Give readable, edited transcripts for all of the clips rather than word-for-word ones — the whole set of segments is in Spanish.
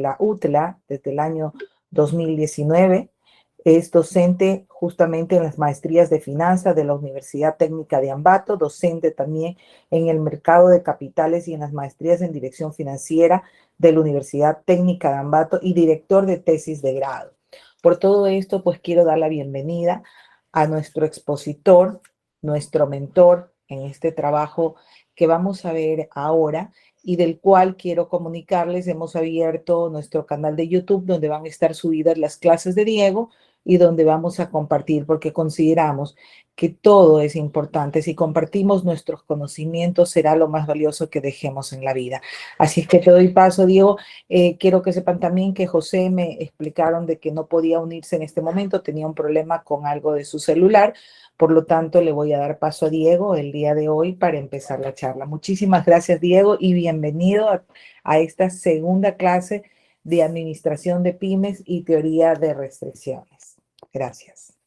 la UTLA desde el año 2019. Es docente justamente en las maestrías de finanzas de la Universidad Técnica de Ambato, docente también en el mercado de capitales y en las maestrías en dirección financiera de la Universidad Técnica de Ambato y director de tesis de grado. Por todo esto, pues quiero dar la bienvenida a nuestro expositor, nuestro mentor en este trabajo que vamos a ver ahora y del cual quiero comunicarles. Hemos abierto nuestro canal de YouTube donde van a estar subidas las clases de Diego y donde vamos a compartir, porque consideramos que todo es importante. Si compartimos nuestros conocimientos, será lo más valioso que dejemos en la vida. Así es que te doy paso, Diego. Quiero que sepan también que José me explicaron de que no podía unirse en este momento, tenía un problema con algo de su celular. Por lo tanto, le voy a dar paso a Diego el día de hoy para empezar la charla. Muchísimas gracias, Diego, y bienvenido a esta segunda clase de Administración de Pymes y Teoría de Restricciones. Gracias.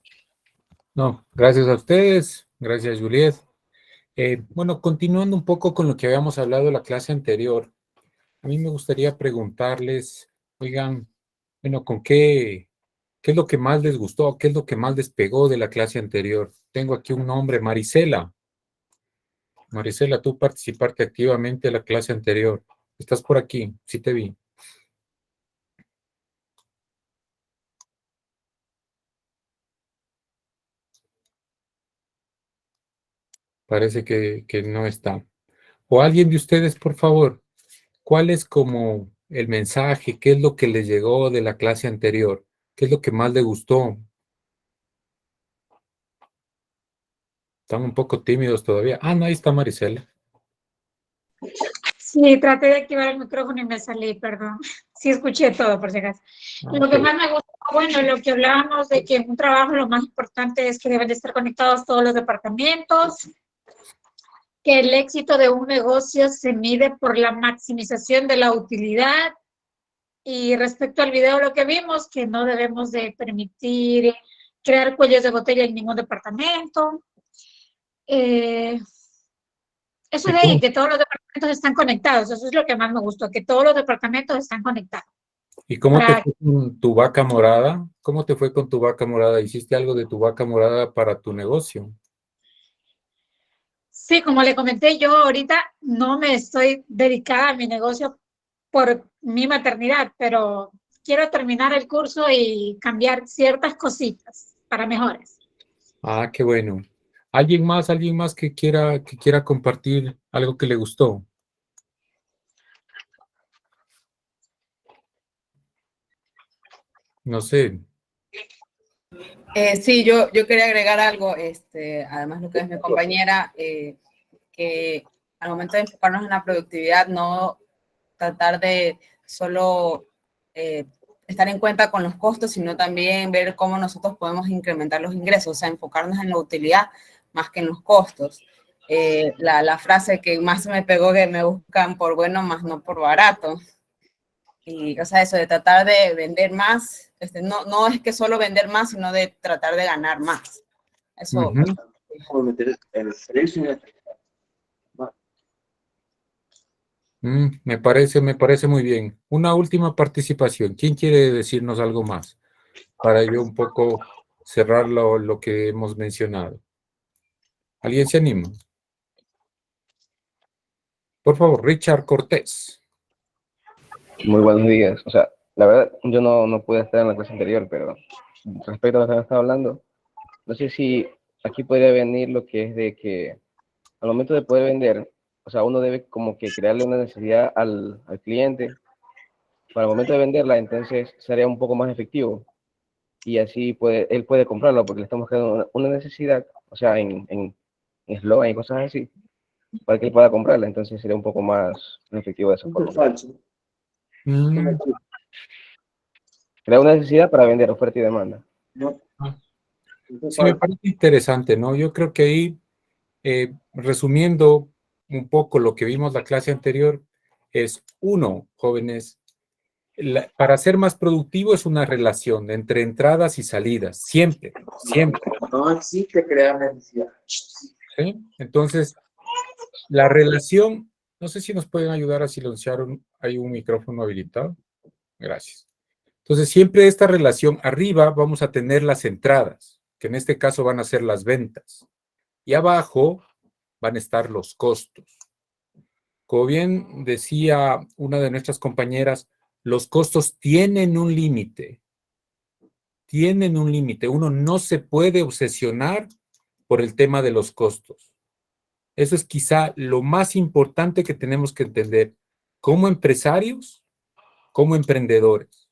No, gracias a ustedes. Gracias, Juliet. Bueno, continuando un poco con lo que habíamos hablado en la clase anterior, a mí me gustaría preguntarles, oigan, bueno, ¿qué es lo que más les gustó? ¿Qué es lo que más les pegó de la clase anterior? Tengo aquí un nombre, Marisela. Marisela, tú participaste activamente en la clase anterior. ¿Estás por aquí? Sí te vi. Parece que no está. O alguien de ustedes, por favor, ¿cuál es como el mensaje? ¿Qué es lo que les llegó de la clase anterior? ¿Qué es lo que más les gustó? Están un poco tímidos todavía. Ah, no, ahí está Marisela. Sí, traté de activar el micrófono y me salí, perdón. Sí, escuché todo, por si acaso. Lo que más me gustó, bueno, lo que hablábamos de que en un trabajo lo más importante es que deben de estar conectados todos los departamentos, que el éxito de un negocio se mide por la maximización de la utilidad. Y respecto al video, lo que vimos, que no debemos de permitir crear cuellos de botella en ningún departamento. Eso de ahí, que todos los departamentos están conectados, eso es lo que más me gustó, que todos los departamentos están conectados. ¿Y cómo te fue con tu vaca morada? ¿Cómo te fue con tu vaca morada? ¿Hiciste algo de tu vaca morada para tu negocio? Sí, como le comenté, yo ahorita no me estoy dedicada a mi negocio por mi maternidad, pero quiero terminar el curso y cambiar ciertas cositas para mejores. Ah, qué bueno. ¿Alguien más que quiera compartir algo que le gustó? No sé. Sí, yo quería agregar algo, además lo que es mi compañera, que al momento de enfocarnos en la productividad, no tratar de solo estar en cuenta con los costos, sino también ver cómo nosotros podemos incrementar los ingresos, o sea, enfocarnos en la utilidad más que en los costos. La frase que más me pegó, que me buscan por bueno, más no por barato. Y, o sea, eso de tratar de vender más, no es que solo vender más, sino de tratar de ganar más. Eso. Me parece muy bien. Una última participación. ¿Quién quiere decirnos algo más? Para yo un poco cerrar lo que hemos mencionado. ¿Alguien se anima? Por favor, Richard Cortés. Muy buenos días. O sea, la verdad, yo no pude estar en la clase anterior, pero respecto a lo que me estaba hablando, no sé si aquí podría venir lo que es de que al momento de poder vender, o sea, uno debe como que crearle una necesidad al cliente para el momento de venderla, entonces sería un poco más efectivo y así él puede comprarlo porque le estamos creando una necesidad, o sea, en eslogan y cosas así, para que él pueda comprarla, entonces sería un poco más efectivo de esa forma. Crea una necesidad para vender, oferta y demanda. Sí, me parece interesante, ¿no? Yo creo que ahí, resumiendo un poco lo que vimos la clase anterior, es uno, jóvenes, para ser más productivo es una relación entre entradas y salidas, siempre. No existe crear necesidad. ¿Sí? Entonces, la relación, no sé si nos pueden ayudar a silenciar, hay un micrófono habilitado. Gracias. Entonces, siempre esta relación, arriba vamos a tener las entradas, que en este caso van a ser las ventas, y abajo van a estar los costos. Como bien decía una de nuestras compañeras, los costos tienen un límite. Tienen un límite. Uno no se puede obsesionar por el tema de los costos. Eso es quizá lo más importante que tenemos que entender como empresarios, como emprendedores.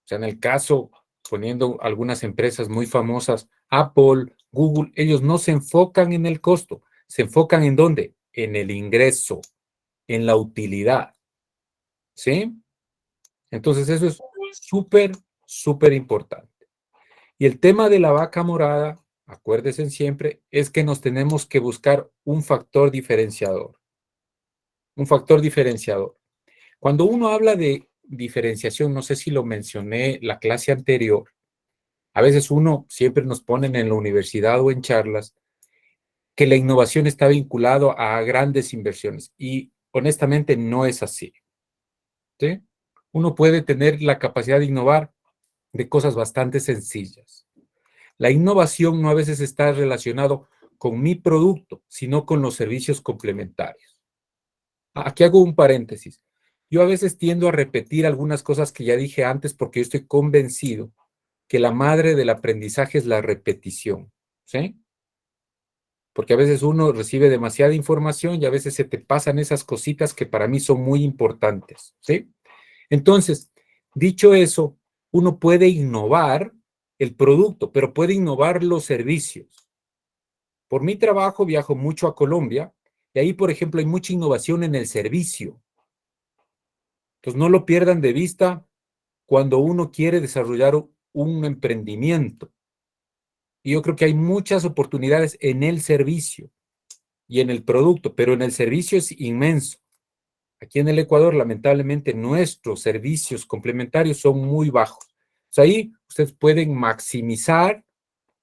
O sea, en el caso, poniendo algunas empresas muy famosas, Apple, Google, ellos no se enfocan en el costo, se enfocan en ¿dónde? En el ingreso, en la utilidad. ¿Sí? Entonces eso es súper, súper importante. Y el tema de la vaca morada, acuérdense siempre, es que nos tenemos que buscar un factor diferenciador. Un factor diferenciador. Cuando uno habla de diferenciación, no sé si lo mencioné la clase anterior, a veces uno siempre nos ponen en la universidad o en charlas que la innovación está vinculado a grandes inversiones y honestamente no es así. ¿Sí? Uno puede tener la capacidad de innovar de cosas bastante sencillas. La innovación no a veces está relacionado con mi producto, sino con los servicios complementarios. Aquí hago un paréntesis. Yo a veces tiendo a repetir algunas cosas que ya dije antes porque yo estoy convencido que la madre del aprendizaje es la repetición, ¿sí? Porque a veces uno recibe demasiada información y a veces se te pasan esas cositas que para mí son muy importantes, ¿sí? Entonces, dicho eso, uno puede innovar el producto, pero puede innovar los servicios. Por mi trabajo viajo mucho a Colombia y ahí, por ejemplo, hay mucha innovación en el servicio. Entonces, no lo pierdan de vista cuando uno quiere desarrollar un emprendimiento. Y yo creo que hay muchas oportunidades en el servicio y en el producto, pero en el servicio es inmenso. Aquí en el Ecuador, lamentablemente, nuestros servicios complementarios son muy bajos. Pues ahí ustedes pueden maximizar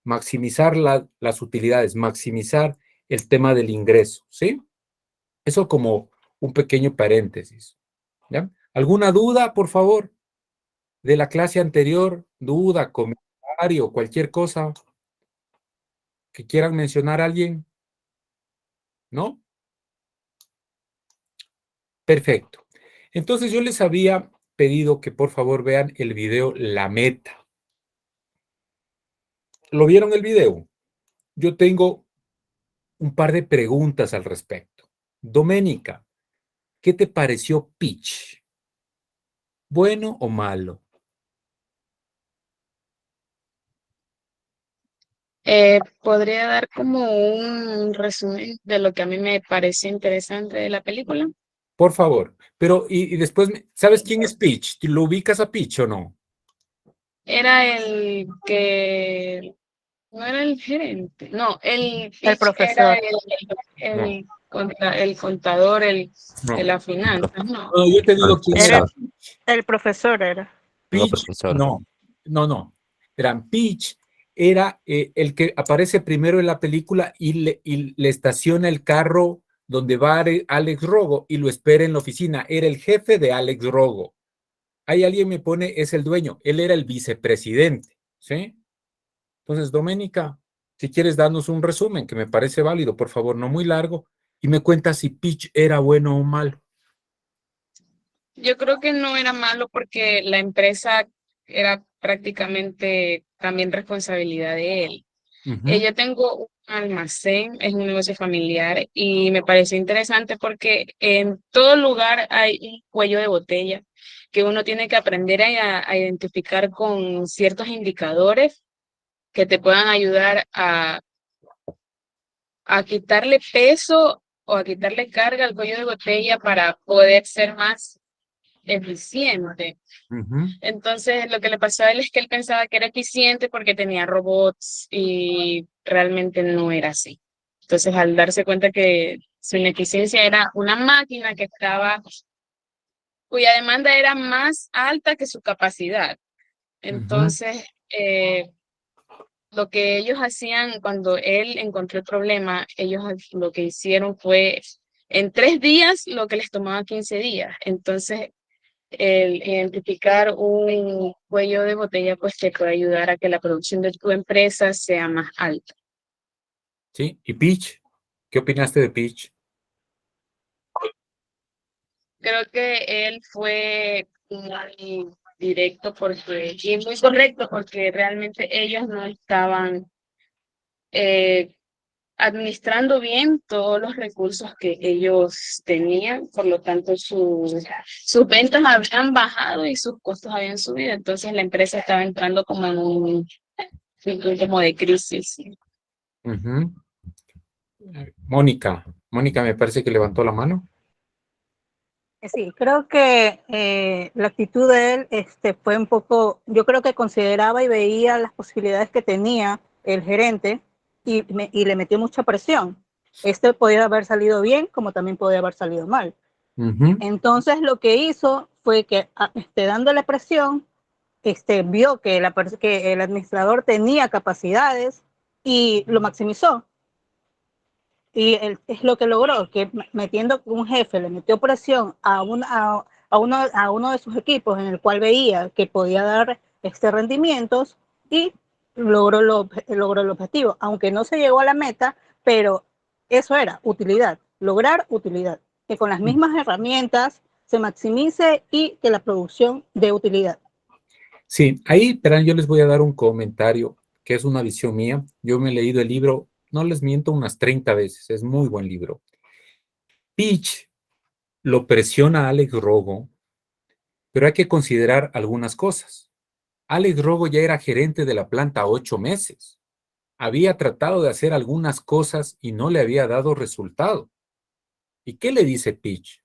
las utilidades, maximizar el tema del ingreso, ¿sí? Eso como un pequeño paréntesis, ¿ya? ¿Alguna duda, por favor, de la clase anterior? ¿Duda, comentario, cualquier cosa que quieran mencionar a alguien? ¿No? Perfecto. Entonces yo les había pedido que por favor vean el video La Meta. ¿Lo vieron el video? Yo tengo un par de preguntas al respecto. Doménica, ¿qué te pareció Pitch? ¿Bueno o malo? ¿Podría dar como un resumen de lo que a mí me pareció interesante de la película? Por favor. Pero, y después, ¿sabes quién es Pitch? ¿Lo ubicas a Pitch o no? Era el que, no era el gerente, no, el El Pitch era profesor. el contador, No. de las finanzas, ¿no? No, yo te digo quién era. Era el profesor, era. Pitch, profesor. no. Verán, Pitch era el que aparece primero en la película y le estaciona el carro donde va Alex Rogo y lo espera en la oficina. Era el jefe de Alex Rogo. Ahí alguien me pone, es el dueño. Él era el vicepresidente, ¿sí? Entonces, Doménica, si quieres darnos un resumen, que me parece válido, por favor, no muy largo, y me cuentas si Pitch era bueno o malo. Yo creo que no era malo porque la empresa era prácticamente también responsabilidad de él. Yo tengo un almacén, es un negocio familiar y me pareció interesante porque en todo lugar hay un cuello de botella que uno tiene que aprender a identificar con ciertos indicadores que te puedan ayudar a quitarle peso o a quitarle carga al cuello de botella para poder ser más eficiente. Entonces, lo que le pasó a él es que él pensaba que era eficiente porque tenía robots y realmente no era así. Entonces, al darse cuenta que su ineficiencia era una máquina cuya demanda era más alta que su capacidad. Entonces, lo que ellos hacían cuando él encontró el problema, ellos lo que hicieron fue en 3 días lo que les tomaba 15 días. Entonces, el identificar un cuello de botella, pues te puede ayudar a que la producción de tu empresa sea más alta. ¿Sí? ¿Y Pitch? ¿Qué opinaste de Pitch? Creo que él fue muy directo y muy correcto porque realmente ellos no estaban administrando bien todos los recursos que ellos tenían, por lo tanto sus ventas habían bajado y sus costos habían subido, entonces la empresa estaba entrando como en un como de crisis. Ujú. Mónica, me parece que levantó la mano. Sí, creo que la actitud de él fue un poco, yo creo que consideraba y veía las posibilidades que tenía el gerente y le metió mucha presión. Podía haber salido bien como también podía haber salido mal. Ujú. Entonces lo que hizo fue que dándole presión, vio que que el administrador tenía capacidades y lo maximizó. Y es lo que logró, que metiendo un jefe, le metió presión a uno de sus equipos en el cual veía que podía dar rendimientos y logró el objetivo. Aunque no se llegó a la meta, pero eso era utilidad, lograr utilidad. Que con las mismas herramientas se maximice y que la producción dé utilidad. Sí, ahí, verán, yo les voy a dar un comentario que es una visión mía. Yo me he leído el libro, no les miento, unas 30 veces. Es muy buen libro. Pitch lo presiona a Alex Rogo, pero hay que considerar algunas cosas. Alex Rogo ya era gerente de la planta 8 meses. Había tratado de hacer algunas cosas y no le había dado resultado. ¿Y qué le dice Pitch?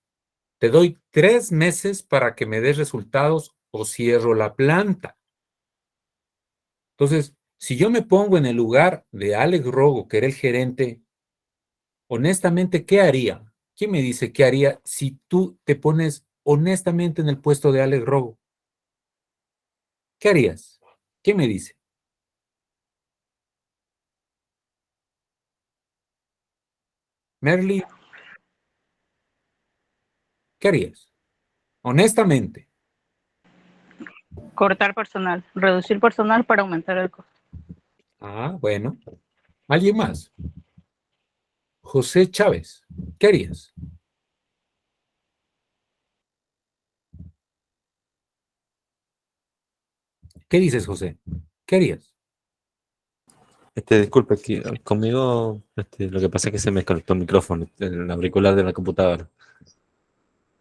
Te doy 3 meses para que me des resultados o cierro la planta. Entonces, si yo me pongo en el lugar de Alex Rogo, que era el gerente, honestamente, ¿qué haría? ¿Quién me dice qué haría si tú te pones honestamente en el puesto de Alex Rogo? ¿Qué harías? ¿Quién me dice? Merly, ¿qué harías? Honestamente. Cortar personal, reducir personal para aumentar el costo. Ah, bueno. ¿Alguien más? José Chávez, ¿qué harías? ¿Qué dices, José? ¿Qué harías? Disculpe, conmigo lo que pasa es que se me desconectó el micrófono, el auricular de la computadora.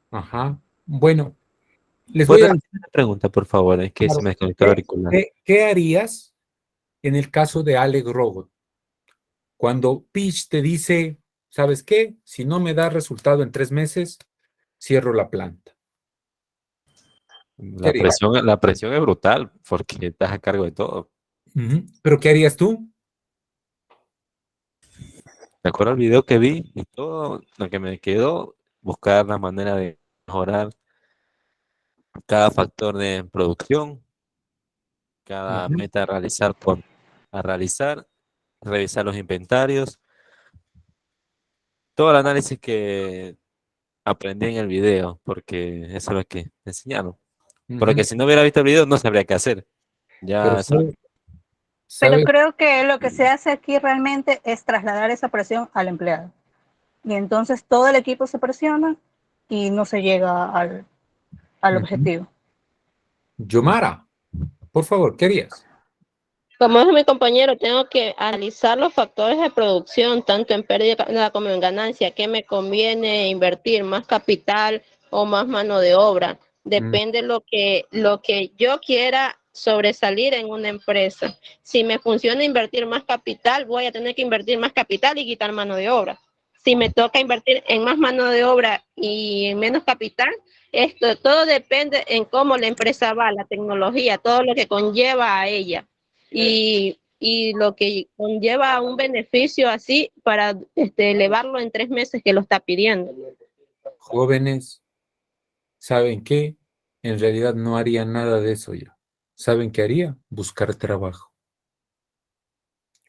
Ajá. Bueno, les voy ¿Puedo a repetir la pregunta, por favor? Es que se claro, me desconectó el auricular. ¿qué harías en el caso de Alex Rogo? Cuando Pitch te dice, ¿sabes qué? Si no me da resultado en 3 meses, cierro la planta. ¿Qué harías? La presión es brutal porque estás a cargo de todo. Ujú. ¿Pero qué harías tú? De acuerdo al video que vi y todo lo que me quedó, buscar la manera de mejorar cada factor de producción, cada Ujú. meta a realizar, revisar los inventarios, todo el análisis que aprendí en el video, porque eso es lo que me enseñaron. Porque Ujú. si no hubiera visto el video, no sabría qué hacer. Pero Ya eso. Pero ¿sabes? creo que lo que se hace aquí realmente es trasladar esa presión al empleado. Y entonces todo el equipo se presiona y no se llega al Ujú. objetivo. Yomara, por favor, ¿qué harías? Como es mi compañero, tengo que analizar los factores de producción, tanto en pérdida como en ganancia, qué me conviene invertir, más capital o más mano de obra. Mm. Depende lo que yo quiera sobresalir en una empresa. Si me funciona invertir más capital, voy a tener que invertir más capital y quitar mano de obra. Si me toca invertir en más mano de obra y en menos capital, esto todo depende en cómo la empresa va, la tecnología, todo lo que conlleva a ella y lo que conlleva un beneficio así para elevarlo en 3 meses que lo está pidiendo. Jóvenes, ¿saben qué? En realidad no haría nada de eso ya. ¿Saben qué haría? Buscar trabajo.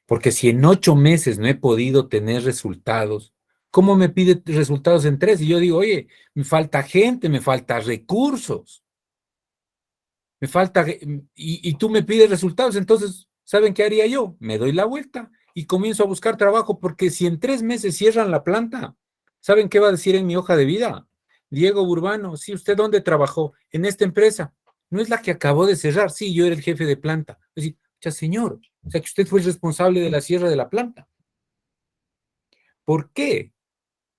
Porque si en 8 meses no he podido tener resultados, ¿cómo me pide resultados en 3? Y yo digo, oye, me falta gente, me falta recursos. me falta, y tú me pides resultados, entonces, ¿saben qué haría yo? Me doy la vuelta y comienzo a buscar trabajo, porque si en 3 meses cierran la planta, ¿saben qué va a decir en mi hoja de vida? Diego Urbano, sí, ¿usted dónde trabajó? En esta empresa. No es la que acabó de cerrar, sí, yo era el jefe de planta. Es decir, ya señor, o sea que usted fue el responsable de la cierre de la planta. ¿Por qué?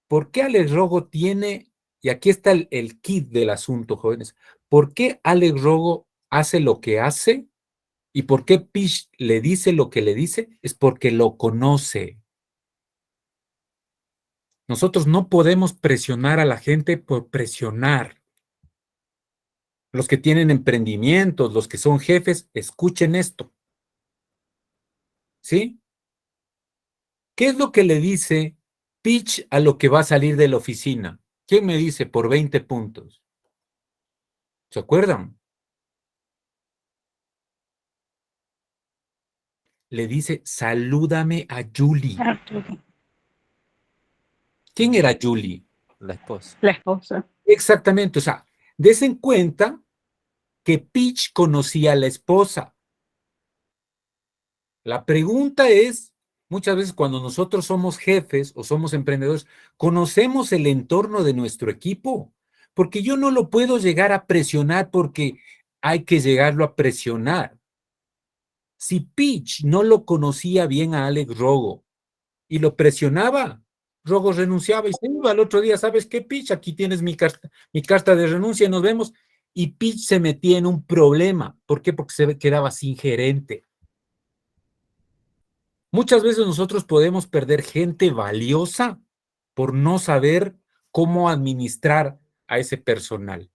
¿Por qué Alex Rogo tiene, y aquí está el kit del asunto, jóvenes, ¿por qué Alex Rogo hace lo que hace? ¿Y por qué Pish le dice lo que le dice? Es porque lo conoce. Nosotros no podemos presionar a la gente por presionar. Los que tienen emprendimientos, los que son jefes, escuchen esto. ¿Sí? ¿Qué es lo que le dice Pitch a lo que va a salir de la oficina? ¿Quién me dice por 20 puntos? ¿Se acuerdan? Le dice, salúdame a Julie. ¿Quién era Julie? La esposa. La esposa. Exactamente, o sea, des en cuenta que Pitch conocía a la esposa. La pregunta es, muchas veces cuando nosotros somos jefes o somos emprendedores, ¿conocemos el entorno de nuestro equipo? Porque yo no lo puedo llegar a presionar porque hay que llegarlo a presionar. Si Pitch no lo conocía bien a Alex Rogo y lo presionaba, Rogo renunciaba y se iba al otro día, ¿sabes qué, Pitch? Aquí tienes mi carta de renuncia, nos vemos. Y Pitch se metía en un problema. ¿Por qué? Porque se quedaba sin gerente. Muchas veces nosotros podemos perder gente valiosa por no saber cómo administrar a ese personal.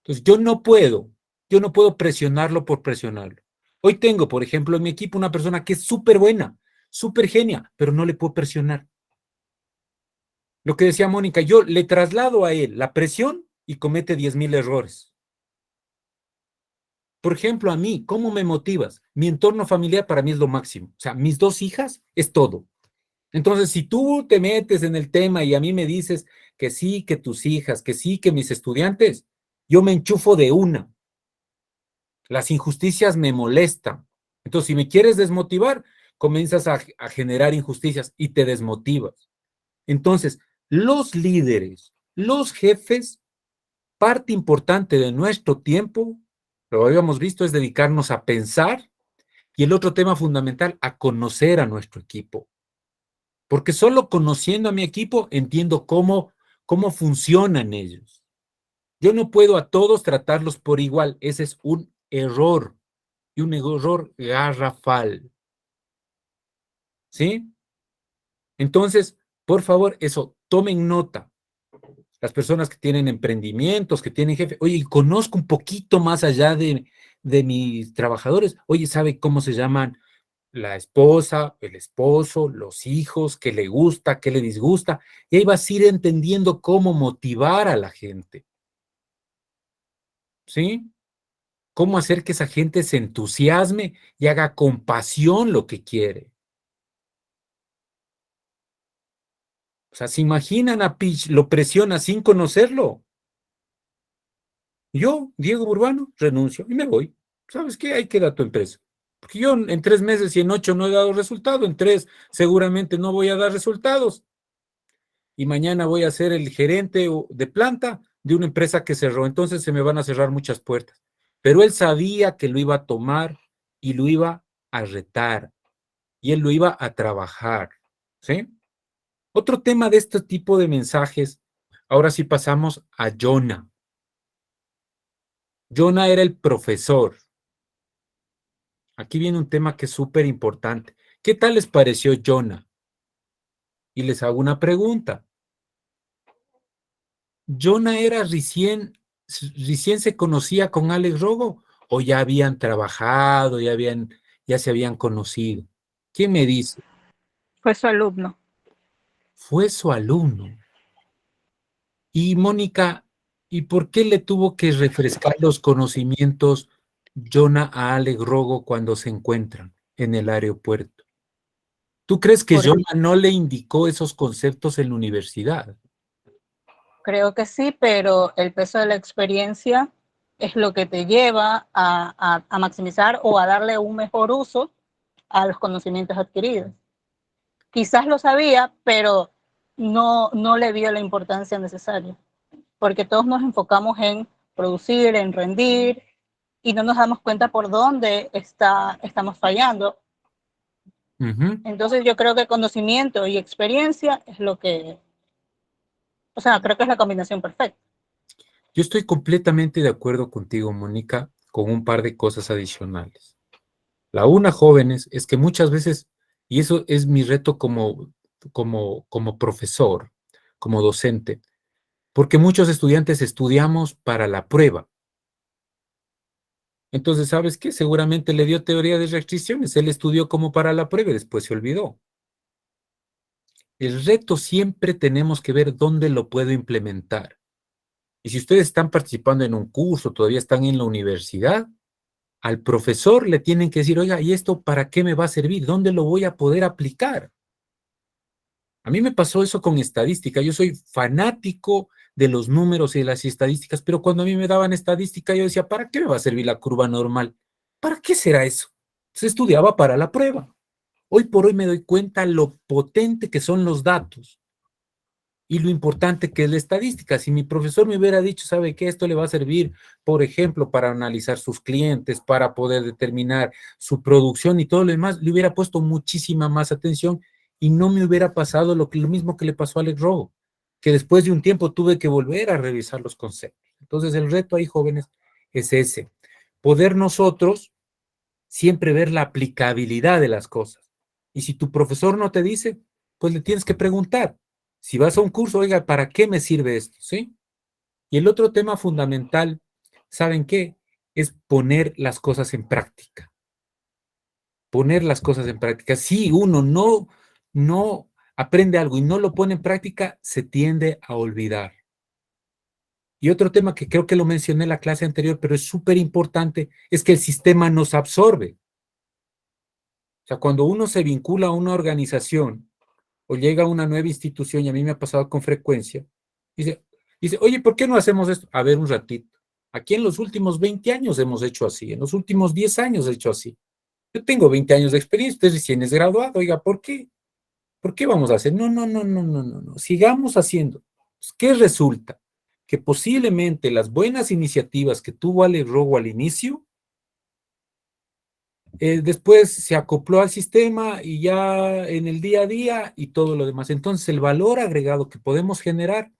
Entonces, yo no puedo presionarlo por presionarlo. Hoy tengo, por ejemplo, en mi equipo una persona que es súper buena, súper genia, pero no le puedo presionar. Lo que decía Mónica, yo le traslado a él la presión y comete 10,000 errores. Por ejemplo, a mí, ¿cómo me motivas? Mi entorno familiar para mí es lo máximo. O sea, mis 2 hijas es todo. Entonces, si tú te metes en el tema y a mí me dices que sí, que tus hijas, que sí, que mis estudiantes, yo me enchufo de una. Las injusticias me molestan. Entonces, si me quieres desmotivar, comienzas a generar injusticias y te desmotivas. Entonces, los líderes, los jefes, parte importante de nuestro tiempo, lo habíamos visto, es dedicarnos a pensar, y el otro tema fundamental, a conocer a nuestro equipo. Porque solo conociendo a mi equipo entiendo cómo funcionan ellos. Yo no puedo a todos tratarlos por igual. Ese es un error, y un error garrafal. ¿Sí? Entonces, por favor, eso, tomen nota. Las personas que tienen emprendimientos, que tienen jefe, oye, conozco un poquito más allá de mis trabajadores. Oye, ¿sabe cómo se llaman la esposa, el esposo, los hijos, qué le gusta, qué le disgusta? Y ahí vas a ir entendiendo cómo motivar a la gente. ¿Sí? Cómo hacer que esa gente se entusiasme y haga con pasión lo que quiere. O sea, ¿se imaginan a Pitch lo presiona sin conocerlo? Yo, Diego Urbano, renuncio y me voy. ¿Sabes qué? Ahí queda tu empresa. Porque yo en 3 meses y en 8 no he dado resultado, en 3 seguramente no voy a dar resultados. Y mañana voy a ser el gerente de planta de una empresa que cerró. Entonces se me van a cerrar muchas puertas. Pero él sabía que lo iba a tomar y lo iba a retar. Y él lo iba a trabajar. ¿Sí? Otro tema de este tipo de mensajes, ahora sí pasamos a Jonah. Jonah era el profesor. Aquí viene un tema que es súper importante. ¿Qué tal les pareció Jonah? Y les hago una pregunta. ¿Jonah era recién se conocía con Alex Rogo o ya habían trabajado, ya se habían conocido? ¿Quién me dice? Fue su alumno. Fue su alumno. Y Mónica, ¿y por qué le tuvo que refrescar los conocimientos Jonah a Alex Rogo cuando se encuentran en el aeropuerto? ¿Tú crees que Jonah no le indicó esos conceptos en la universidad? Creo que sí, pero el peso de la experiencia es lo que te lleva a maximizar o a darle un mejor uso a los conocimientos adquiridos. Quizás lo sabía, pero no le dio la importancia necesaria, porque todos nos enfocamos en producir, en rendir, y no nos damos cuenta por dónde estamos fallando. Entonces yo creo que conocimiento y experiencia es lo que, o sea, creo que es la combinación perfecta. Yo estoy completamente de acuerdo contigo, Mónica, con un par de cosas adicionales. La una, jóvenes, es que muchas veces, y eso es mi reto como profesor, como docente, porque muchos estudiantes estudiamos para la prueba. Entonces, ¿sabes qué? Seguramente le dio teoría de restricciones. Él estudió como para la prueba y después se olvidó. El reto siempre tenemos que ver dónde lo puedo implementar. Y si ustedes están participando en un curso, todavía están en la universidad, al profesor le tienen que decir, oiga, ¿y esto para qué me va a servir? ¿Dónde lo voy a poder aplicar? A mí me pasó eso con estadística. Yo soy fanático de los números y de las estadísticas, pero cuando a mí me daban estadística, yo decía, ¿para qué me va a servir la curva normal? ¿Para qué será eso? Se estudiaba para la prueba. Hoy por hoy me doy cuenta lo potente que son los datos y lo importante que es la estadística. Si mi profesor me hubiera dicho, ¿sabe qué? Esto le va a servir, por ejemplo, para analizar sus clientes, para poder determinar su producción y todo lo demás, le hubiera puesto muchísima más atención y no me hubiera pasado lo mismo que le pasó a Alex Rogo, que después de un tiempo tuve que volver a revisar los conceptos. Entonces, el reto ahí, jóvenes, es ese. Poder nosotros siempre ver la aplicabilidad de las cosas. Y si tu profesor no te dice, pues le tienes que preguntar. Si vas a un curso, oiga, ¿para qué me sirve esto? ¿Sí? Y el otro tema fundamental, ¿saben qué? Es poner las cosas en práctica. Poner las cosas en práctica. Si uno no aprende algo y no lo pone en práctica, se tiende a olvidar. Y otro tema que creo que lo mencioné en la clase anterior, pero es súper importante, es que el sistema nos absorbe. O sea, cuando uno se vincula a una organización o llega a una nueva institución, y a mí me ha pasado con frecuencia, dice, oye, ¿por qué no hacemos esto? A ver, un ratito. Aquí en los últimos 20 años hemos hecho así, en los últimos 10 años he hecho así. Yo tengo 20 años de experiencia, usted recién es graduado, oiga, ¿por qué? ¿Por qué vamos a hacer? No. Sigamos haciendo. Pues, ¿qué resulta? Que posiblemente las buenas iniciativas que tuvo Alex Rogo al inicio, después se acopló al sistema y ya en el día a día y todo lo demás. Entonces, el valor agregado que podemos generar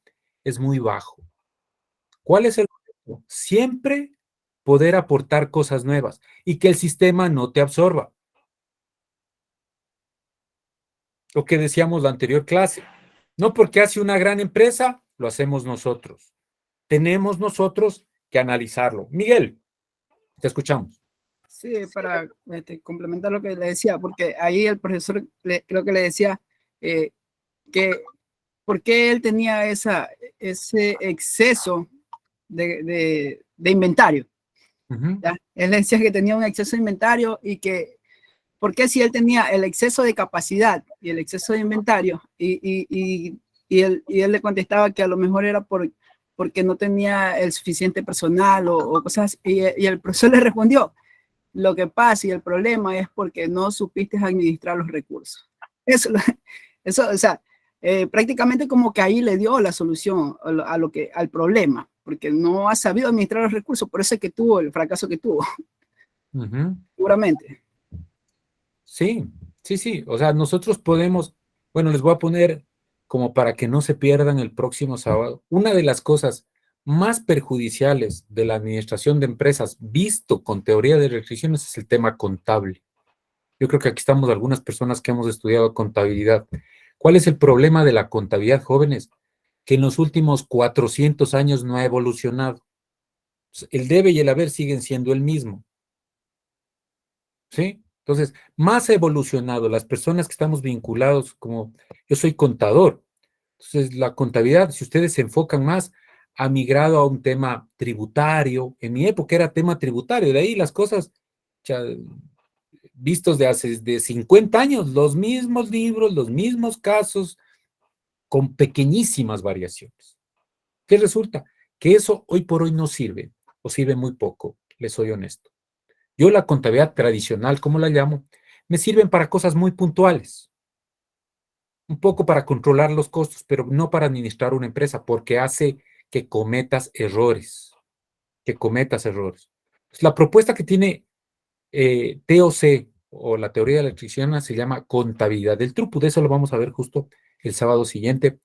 es muy bajo. ¿Cuál es el objetivo? Siempre poder aportar cosas nuevas y que el sistema no te absorba. Lo que decíamos la anterior clase. No porque hace una gran empresa, lo hacemos nosotros. Tenemos nosotros que analizarlo. Miguel, te escuchamos. Sí, para complementar lo que le decía, porque ahí el profesor creo que le decía que por qué él tenía ese exceso de inventario. ¿Ya? Él decía que tenía un exceso de inventario y que, ¿por qué si él tenía el exceso de capacidad y el exceso de inventario? Y él le contestaba que a lo mejor era porque no tenía el suficiente personal o cosas así. Y el profesor le respondió, lo que pasa y el problema es porque no supiste administrar los recursos. Eso o sea, prácticamente como que ahí le dio la solución al problema, porque no ha sabido administrar los recursos, por eso es que tuvo el fracaso que tuvo. Seguramente. Sí. O sea, nosotros podemos, bueno, les voy a poner como para que no se pierdan el próximo sábado. Una de las cosas más perjudiciales de la administración de empresas, visto con teoría de restricciones, es el tema contable. Yo creo que aquí estamos algunas personas que hemos estudiado contabilidad. ¿Cuál es el problema de la contabilidad, jóvenes? Que en los últimos 400 años no ha evolucionado. El debe y el haber siguen siendo el mismo. ¿Sí? Entonces, más ha evolucionado las personas que estamos vinculados, como yo soy contador. Entonces, la contabilidad, si ustedes se enfocan más, ha migrado a un tema tributario. En mi época era tema tributario, de ahí las cosas, vistos de hace 50 años, los mismos libros, los mismos casos, con pequeñísimas variaciones. ¿Qué resulta? Que eso hoy por hoy no sirve. o sirve muy poco, les soy honesto. Yo la contabilidad tradicional, como la llamo, me sirven para cosas muy puntuales. Un poco para controlar los costos, pero no para administrar una empresa, porque hace que cometas errores. Pues la propuesta que tiene TOC, o la teoría de la electricidad, se llama contabilidad del throughput. De eso lo vamos a ver justo el sábado siguiente.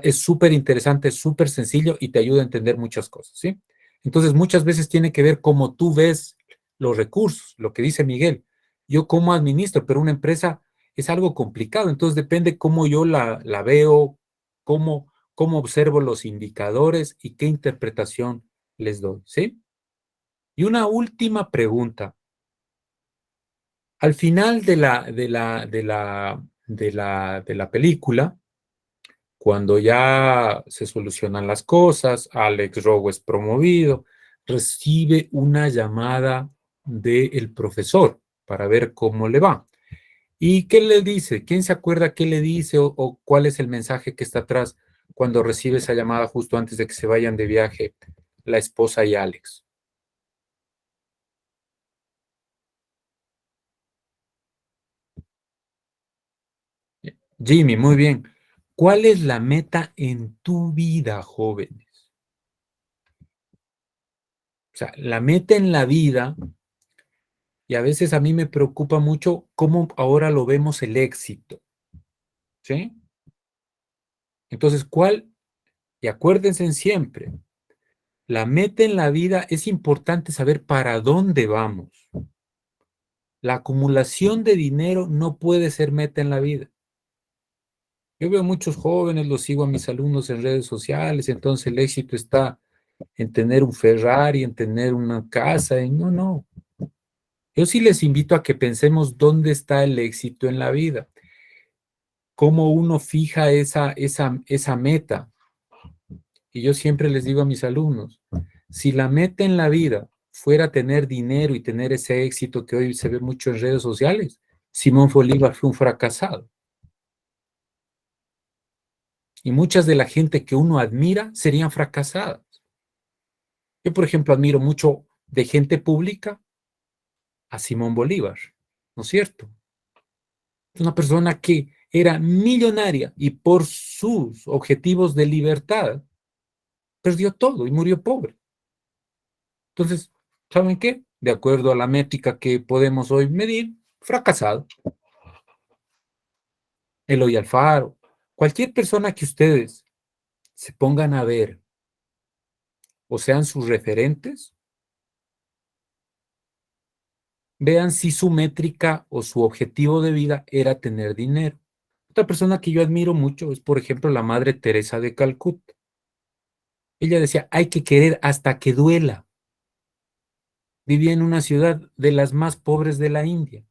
Es súper interesante, es súper sencillo y te ayuda a entender muchas cosas, ¿sí? Entonces, muchas veces tiene que ver cómo tú ves los recursos, lo que dice Miguel. Yo cómo administro, pero una empresa es algo complicado, entonces depende cómo yo la veo, cómo observo los indicadores y qué interpretación les doy, ¿sí? Y una última pregunta. Al final de la película, cuando ya se solucionan las cosas, Alex Rowe es promovido, recibe una llamada del profesor para ver cómo le va. ¿Y qué le dice? ¿Quién se acuerda qué le dice o cuál es el mensaje que está atrás cuando recibe esa llamada justo antes de que se vayan de viaje la esposa y Alex? Jimmy, muy bien. ¿Cuál es la meta en tu vida, jóvenes? O sea, la meta en la vida, y a veces a mí me preocupa mucho cómo ahora lo vemos el éxito, ¿sí? Entonces, y acuérdense siempre, la meta en la vida es importante saber para dónde vamos. La acumulación de dinero no puede ser meta en la vida. Yo veo muchos jóvenes, los sigo a mis alumnos en redes sociales, entonces el éxito está en tener un Ferrari, en tener una casa, no. Yo sí les invito a que pensemos dónde está el éxito en la vida, cómo uno fija esa meta. Y yo siempre les digo a mis alumnos, si la meta en la vida fuera tener dinero y tener ese éxito que hoy se ve mucho en redes sociales, Simón Bolívar fue un fracasado. Y muchas de la gente que uno admira serían fracasadas. Yo, por ejemplo, admiro mucho de gente pública a Simón Bolívar, ¿no es cierto? Es una persona que era millonaria y por sus objetivos de libertad perdió todo y murió pobre. Entonces, ¿saben qué? De acuerdo a la métrica que podemos hoy medir, fracasado. Eloy Alfaro, cualquier persona que ustedes se pongan a ver o sean sus referentes, vean si su métrica o su objetivo de vida era tener dinero. Otra persona que yo admiro mucho es, por ejemplo, la Madre Teresa de Calcuta. Ella decía, hay que querer hasta que duela. Vivía en una ciudad de las más pobres de la India.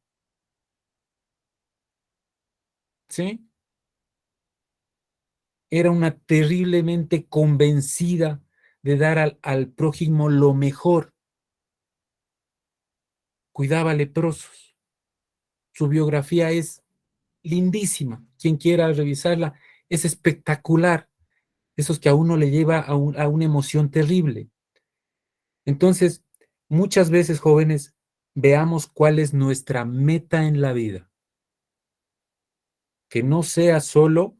¿Sí? Era una terriblemente convencida de dar al prójimo lo mejor. Cuidaba leprosos. Su biografía es lindísima. Quien quiera revisarla, es espectacular. Esos que a uno le lleva a una emoción terrible. Entonces, muchas veces, jóvenes, veamos cuál es nuestra meta en la vida. Que no sea solo,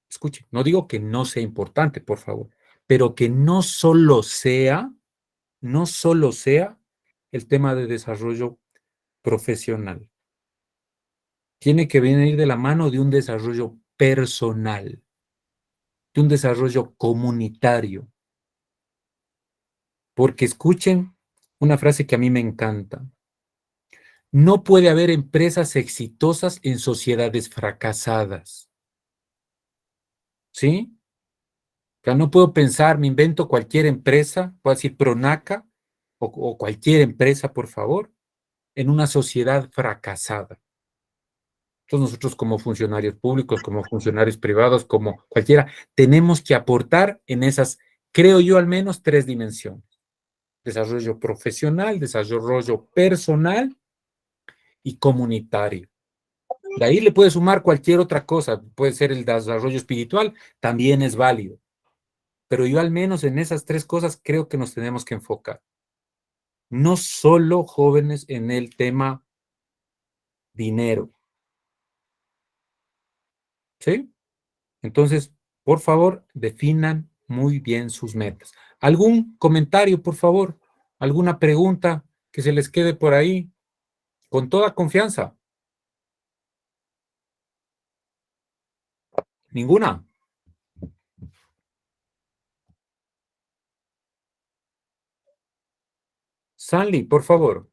escuche, no digo que no sea importante, por favor, pero que no solo sea el tema de desarrollo profesional. Tiene que venir de la mano de un desarrollo personal, de un desarrollo comunitario. Porque escuchen una frase que a mí me encanta. No puede haber empresas exitosas en sociedades fracasadas. ¿Sí? O sea, no puedo pensar, me invento cualquier empresa, puedo decir Pronaca o cualquier empresa, por favor, en una sociedad fracasada. Entonces nosotros como funcionarios públicos, como funcionarios privados, como cualquiera, tenemos que aportar en esas, creo yo, al menos 3 dimensiones. Desarrollo profesional, desarrollo personal y comunitario. De ahí le puede sumar cualquier otra cosa, puede ser el desarrollo espiritual, también es válido. Pero yo al menos en esas 3 cosas creo que nos tenemos que enfocar. no solo jóvenes en el tema dinero. ¿Sí? Entonces, por favor, definan muy bien sus metas. ¿Algún comentario, por favor? ¿Alguna pregunta que se les quede por ahí? Con toda confianza. ¿Ninguna? Sanli, por favor.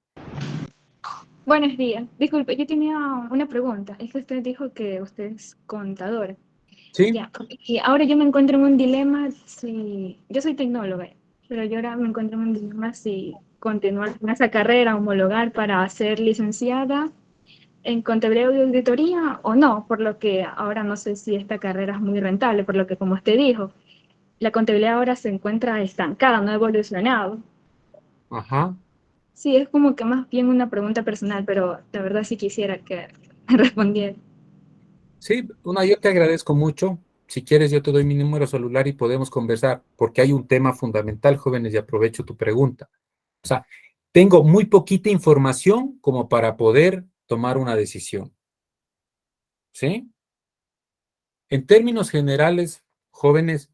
Buenos días. Disculpe, yo tenía una pregunta. Es que usted dijo que usted es contador. Sí. Ya, y ahora yo me encuentro en un dilema si... Yo soy tecnóloga, pero yo ahora me encuentro en un dilema si continuar con esa carrera, homologar para ser licenciada en contabilidad y auditoría o no, por lo que ahora no sé si esta carrera es muy rentable, por lo que como usted dijo, la contabilidad ahora se encuentra estancada, no ha evolucionado. Ajá. Sí, es como que más bien una pregunta personal, pero de verdad sí quisiera que me respondiera. Sí, yo te agradezco mucho. Si quieres, yo te doy mi número celular y podemos conversar, porque hay un tema fundamental, jóvenes, y aprovecho tu pregunta. O sea, tengo muy poquita información como para poder tomar una decisión. ¿Sí? En términos generales, jóvenes,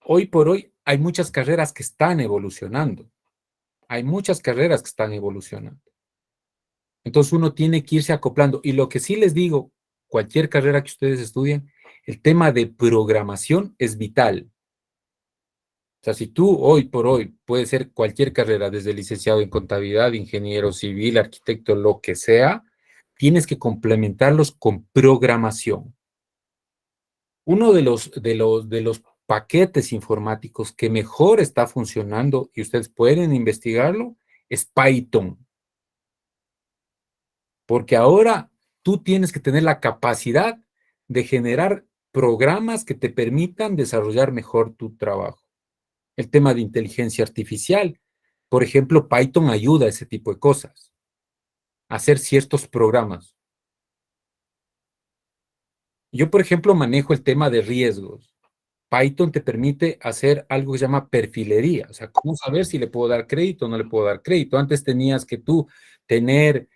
hoy por hoy hay muchas carreras que están evolucionando. Hay muchas carreras que están evolucionando. Entonces uno tiene que irse acoplando. Y lo que sí les digo, cualquier carrera que ustedes estudien, el tema de programación es vital. O sea, si tú hoy por hoy puedes ser cualquier carrera, desde licenciado en contabilidad, ingeniero civil, arquitecto, lo que sea, tienes que complementarlos con programación. Uno de los paquetes informáticos que mejor está funcionando, y ustedes pueden investigarlo, es Python. Porque ahora tú tienes que tener la capacidad de generar programas que te permitan desarrollar mejor tu trabajo. El tema de inteligencia artificial, por ejemplo, Python ayuda a ese tipo de cosas, a hacer ciertos programas. Yo, por ejemplo, manejo el tema de riesgos. Python te permite hacer algo que se llama perfilería, o sea, cómo saber si le puedo dar crédito o no le puedo dar crédito. Antes tenías que tú tener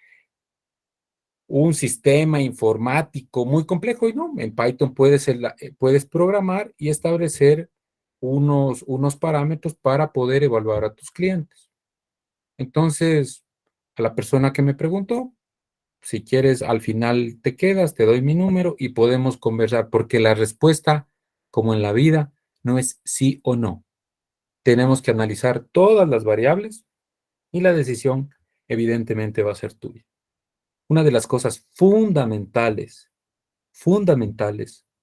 un sistema informático muy complejo y no, en Python puedes programar y establecer unos parámetros para poder evaluar a tus clientes. Entonces, a la persona que me preguntó, si quieres, al final te quedas, te doy mi número y podemos conversar, porque la respuesta, como en la vida, no es sí o no. Tenemos que analizar todas las variables y la decisión, evidentemente, va a ser tuya. Una de las cosas fundamentales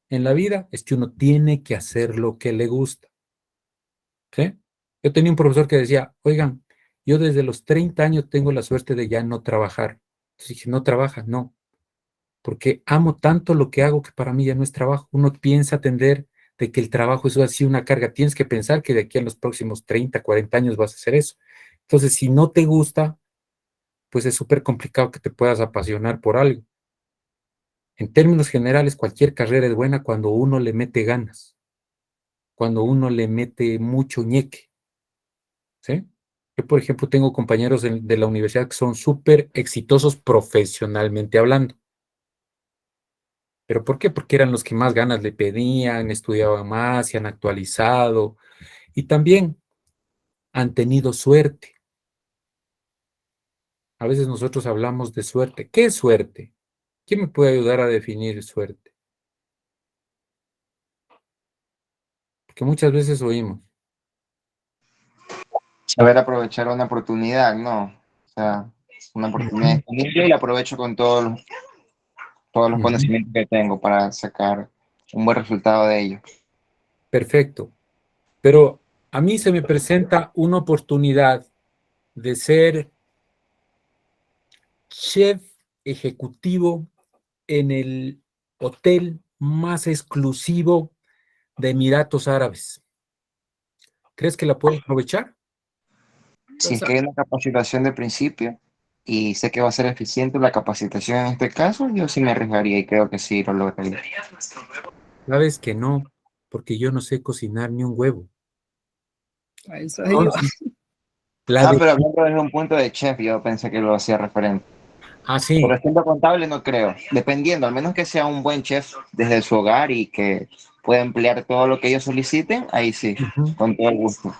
en la vida es que uno tiene que hacer lo que le gusta. ¿Sí? Yo tenía un profesor que decía, oigan, yo desde los 30 años tengo la suerte de ya no trabajar. Entonces dije, no trabajas, no, porque amo tanto lo que hago que para mí ya no es trabajo. Uno piensa atender de que el trabajo es así una carga. Tienes que pensar que de aquí a los próximos 30, 40 años vas a hacer eso. Entonces, si no te gusta, pues es súper complicado que te puedas apasionar por algo. En términos generales, cualquier carrera es buena cuando uno le mete ganas, cuando uno le mete mucho ñeque, ¿sí? Yo, por ejemplo, tengo compañeros de la universidad que son súper exitosos profesionalmente hablando. ¿Pero por qué? Porque eran los que más ganas le pedían, estudiaban más, se han actualizado y también han tenido suerte. A veces nosotros hablamos de suerte. ¿Qué es suerte? ¿Quién me puede ayudar a definir suerte? Porque muchas veces oímos. Saber aprovechar una oportunidad, ¿no? O sea, una oportunidad disponible y la aprovecho con todos los conocimientos que tengo para sacar un buen resultado de ello. Perfecto. Pero a mí se me presenta una oportunidad de ser chef ejecutivo en el hotel más exclusivo de Emiratos Árabes. ¿Crees que la puedo aprovechar? Si es que hay una capacitación de principio y sé que va a ser eficiente la capacitación en este caso, yo sí me arriesgaría y creo que sí lo lograría. Sabes que no, porque yo no sé cocinar ni un huevo. A eso iba. Pero hablando desde un punto de chef, yo pensé que lo hacía referente. Ah, sí. Pero siendo contable no creo. Dependiendo, al menos que sea un buen chef desde su hogar y que pueda emplear todo lo que ellos soliciten, ahí sí, con todo el gusto.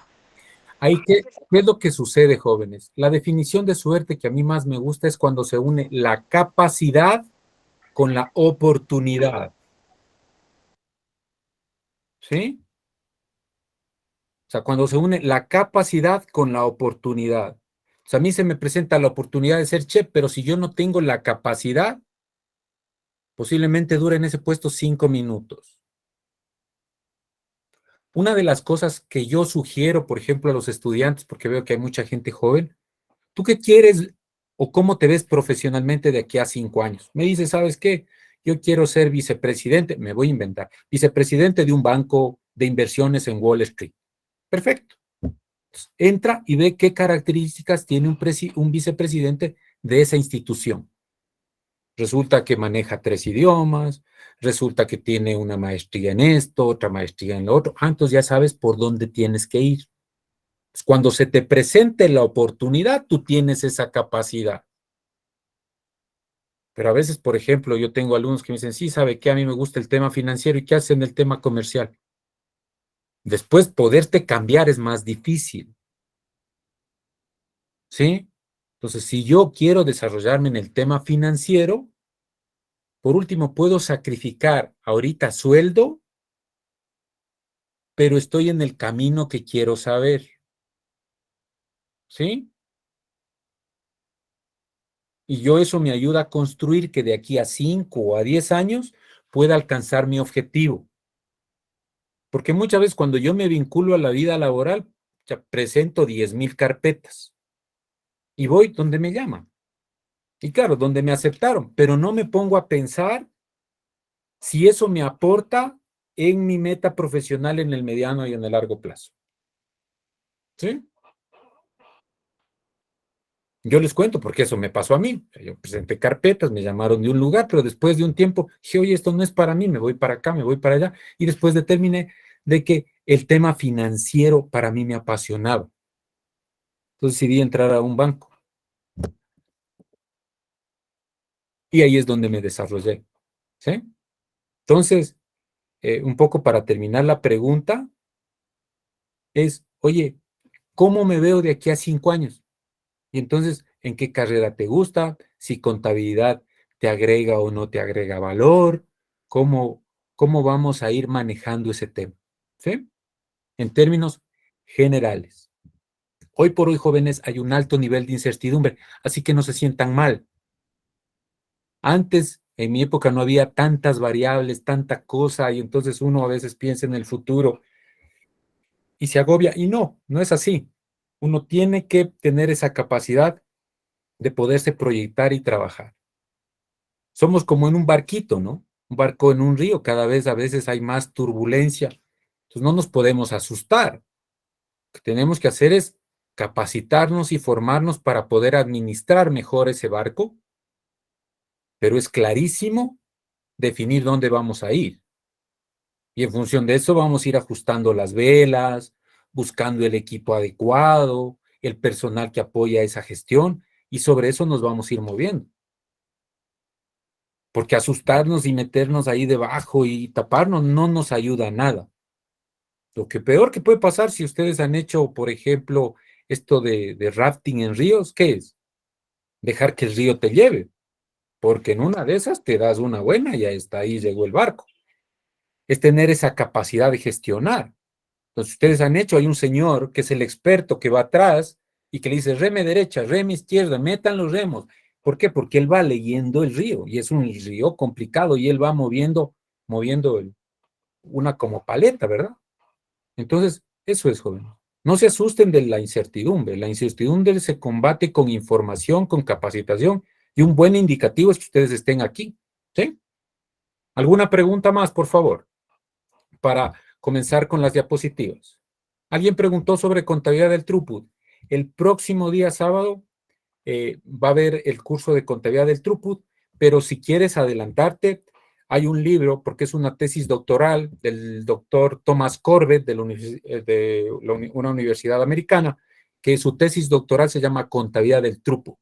Ahí, ¿qué es lo que sucede, jóvenes? La definición de suerte que a mí más me gusta es cuando se une la capacidad con la oportunidad. ¿Sí? O sea, cuando se une la capacidad con la oportunidad. O sea, a mí se me presenta la oportunidad de ser chef, pero si yo no tengo la capacidad, posiblemente dure en ese puesto 5 minutos. Una de las cosas que yo sugiero, por ejemplo, a los estudiantes, porque veo que hay mucha gente joven, ¿tú qué quieres o cómo te ves profesionalmente de aquí a 5 años? Me dice, ¿sabes qué? Yo quiero ser vicepresidente, me voy a inventar, vicepresidente de un banco de inversiones en Wall Street. Perfecto. Entra y ve qué características tiene un vicepresidente de esa institución. Resulta que maneja 3 idiomas, resulta que tiene una maestría en esto, otra maestría en lo otro. Entonces ya sabes por dónde tienes que ir. Cuando se te presente la oportunidad, tú tienes esa capacidad. Pero a veces, por ejemplo, yo tengo alumnos que me dicen, sí, ¿sabe qué? A mí me gusta el tema financiero. ¿Y qué hacen el tema comercial? Después, poderte cambiar es más difícil. ¿Sí? Entonces, si yo quiero desarrollarme en el tema financiero, por último, puedo sacrificar ahorita sueldo, pero estoy en el camino que quiero saber. ¿Sí? Y yo eso me ayuda a construir que de aquí a 5 o a 10 años pueda alcanzar mi objetivo. Porque muchas veces cuando yo me vinculo a la vida laboral, ya presento 10,000 carpetas y voy donde me llaman. Y claro, donde me aceptaron, pero no me pongo a pensar si eso me aporta en mi meta profesional en el mediano y en el largo plazo. ¿Sí? Yo les cuento porque eso me pasó a mí. Yo presenté carpetas, me llamaron de un lugar, pero después de un tiempo dije, oye, esto no es para mí, me voy para acá, me voy para allá. Y después determiné de que el tema financiero para mí me apasionaba. Entonces decidí entrar a un banco. Y ahí es donde me desarrollé. ¿Sí? Entonces, un poco para terminar la pregunta, es, oye, ¿cómo me veo de aquí a 5 años? Y entonces, ¿en qué carrera te gusta? Si contabilidad te agrega o no te agrega valor, ¿cómo vamos a ir manejando ese tema? ¿Sí? En términos generales. Hoy por hoy, jóvenes, hay un alto nivel de incertidumbre, así que no se sientan mal. Antes, en mi época, no había tantas variables, tanta cosa, y entonces uno a veces piensa en el futuro y se agobia. Y no es así. Uno tiene que tener esa capacidad de poderse proyectar y trabajar. Somos como en un barquito, ¿no? Un barco en un río, cada vez a veces hay más turbulencia. Entonces no nos podemos asustar. Lo que tenemos que hacer es capacitarnos y formarnos para poder administrar mejor ese barco, pero es clarísimo definir dónde vamos a ir. Y en función de eso vamos a ir ajustando las velas, buscando el equipo adecuado, el personal que apoya esa gestión, y sobre eso nos vamos a ir moviendo. Porque asustarnos y meternos ahí debajo y taparnos no nos ayuda a nada. Lo que peor que puede pasar si ustedes han hecho, por ejemplo, esto de rafting en ríos, ¿qué es? Dejar que el río te lleve, porque en una de esas te das una buena y ya está, ahí llegó el barco. Es tener esa capacidad de gestionar. Entonces, ustedes han hecho, hay un señor que es el experto que va atrás y que le dice reme derecha, reme izquierda, metan los remos. ¿Por qué? Porque él va leyendo el río y es un río complicado y él va moviendo una como paleta, ¿verdad? Entonces, eso es, joven. No se asusten de la incertidumbre. La incertidumbre se combate con información, con capacitación, y un buen indicativo es que ustedes estén aquí. ¿Sí? ¿Alguna pregunta más, por favor? Para comenzar con las diapositivas. Alguien preguntó sobre contabilidad del throughput. El próximo día sábado va a haber el curso de contabilidad del throughput, pero si quieres adelantarte, hay un libro, porque es una tesis doctoral del doctor Thomas Corbett de una universidad americana, que su tesis doctoral se llama Contabilidad del Throughput.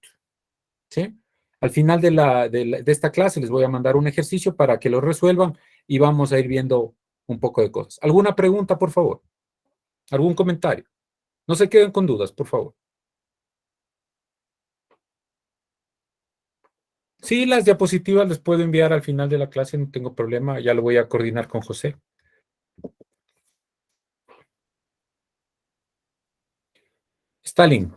¿Sí? Al final de esta clase les voy a mandar un ejercicio para que lo resuelvan y vamos a ir viendo un poco de cosas. ¿Alguna pregunta, por favor? ¿Algún comentario? No se queden con dudas, por favor. Sí, las diapositivas les puedo enviar al final de la clase, no tengo problema, ya lo voy a coordinar con José. Stalin.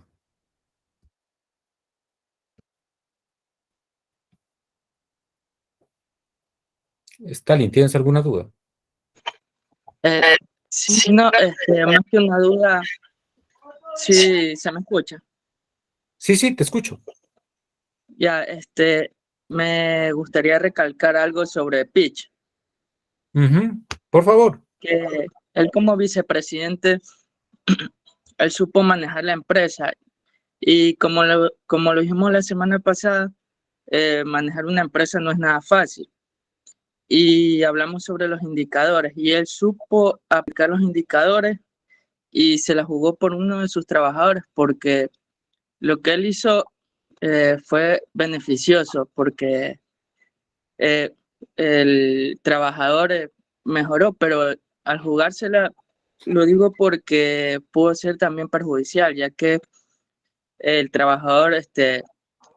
Stalin, ¿tienes alguna duda? Sí, no, más que una duda, sí, se me escucha. Sí, te escucho. Ya, me gustaría recalcar algo sobre Pitch, Por favor. que él como vicepresidente, él supo manejar la empresa y como lo dijimos la semana pasada, manejar una empresa no es nada fácil. Y hablamos sobre los indicadores y él supo aplicar los indicadores y se la jugó por uno de sus trabajadores porque lo que él hizo fue beneficioso porque el trabajador mejoró, pero al jugársela, lo digo porque pudo ser también perjudicial, ya que el trabajador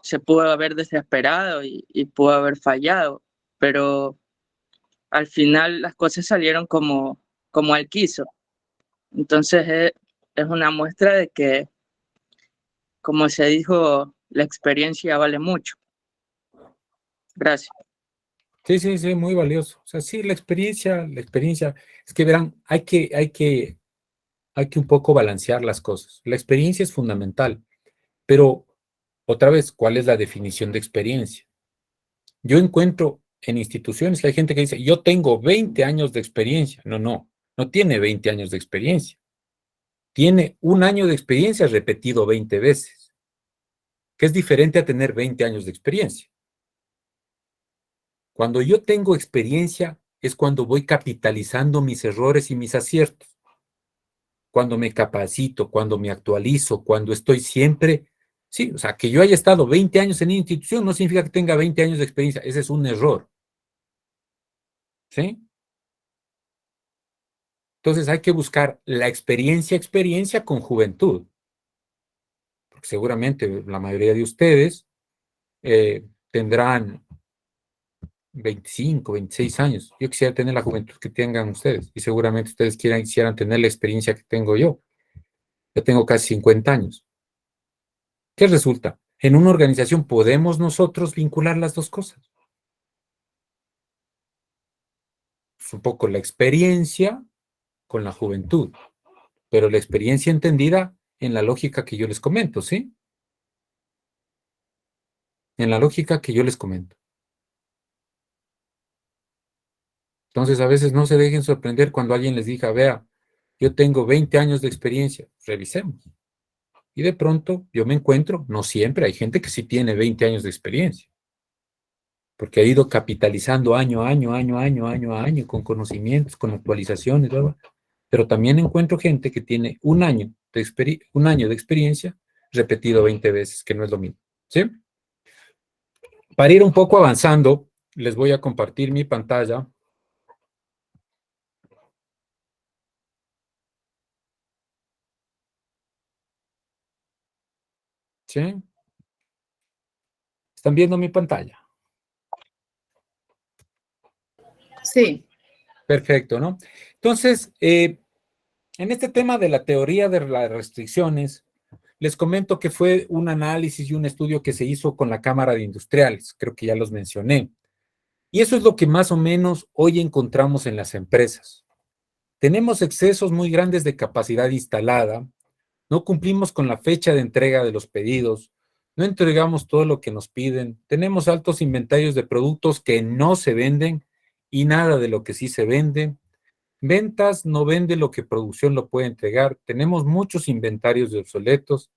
se pudo haber desesperado y pudo haber fallado, pero al final las cosas salieron como él quiso. Entonces es una muestra de que, como se dijo, la experiencia vale mucho. Gracias. Sí, muy valioso. O sea, sí, la experiencia, es que verán, hay que un poco balancear las cosas. La experiencia es fundamental, pero otra vez, ¿cuál es la definición de experiencia? Yo encuentro en instituciones que hay gente que dice, yo tengo 20 años de experiencia. No tiene 20 años de experiencia. Tiene un año de experiencia repetido 20 veces, que es diferente a tener 20 años de experiencia. Cuando yo tengo experiencia es cuando voy capitalizando mis errores y mis aciertos. Cuando me capacito, cuando me actualizo, cuando estoy siempre... Sí, o sea, que yo haya estado 20 años en una institución no significa que tenga 20 años de experiencia. Ese es un error. ¿Sí? Entonces hay que buscar la experiencia con juventud. Porque seguramente la mayoría de ustedes tendrán 25, 26 años. Yo quisiera tener la juventud que tengan ustedes y seguramente ustedes quisieran tener la experiencia que tengo yo. Yo tengo casi 50 años. ¿Qué resulta? En una organización podemos nosotros vincular las dos cosas. Es un poco la experiencia con la juventud, pero la experiencia entendida en la lógica que yo les comento, ¿sí? En la lógica que yo les comento. Entonces, a veces no se dejen sorprender cuando alguien les diga, vea, yo tengo 20 años de experiencia, revisemos. Y de pronto yo me encuentro, no siempre, hay gente que sí tiene 20 años de experiencia, porque ha ido capitalizando año a año, con conocimientos, con actualizaciones, ¿verdad? Pero también encuentro gente que tiene un año de experiencia repetido 20 veces, que no es lo mismo, ¿sí? Para ir un poco avanzando, les voy a compartir mi pantalla. ¿Sí? ¿Están viendo mi pantalla? Sí. Perfecto, ¿no? Entonces, en este tema de la teoría de las restricciones, les comento que fue un análisis y un estudio que se hizo con la Cámara de Industriales, creo que ya los mencioné. Y eso es lo que más o menos hoy encontramos en las empresas. Tenemos excesos muy grandes de capacidad instalada, no cumplimos con la fecha de entrega de los pedidos, no entregamos todo lo que nos piden, tenemos altos inventarios de productos que no se venden y nada de lo que sí se vende. Ventas no vende lo que producción lo puede entregar, tenemos muchos inventarios de obsoletos,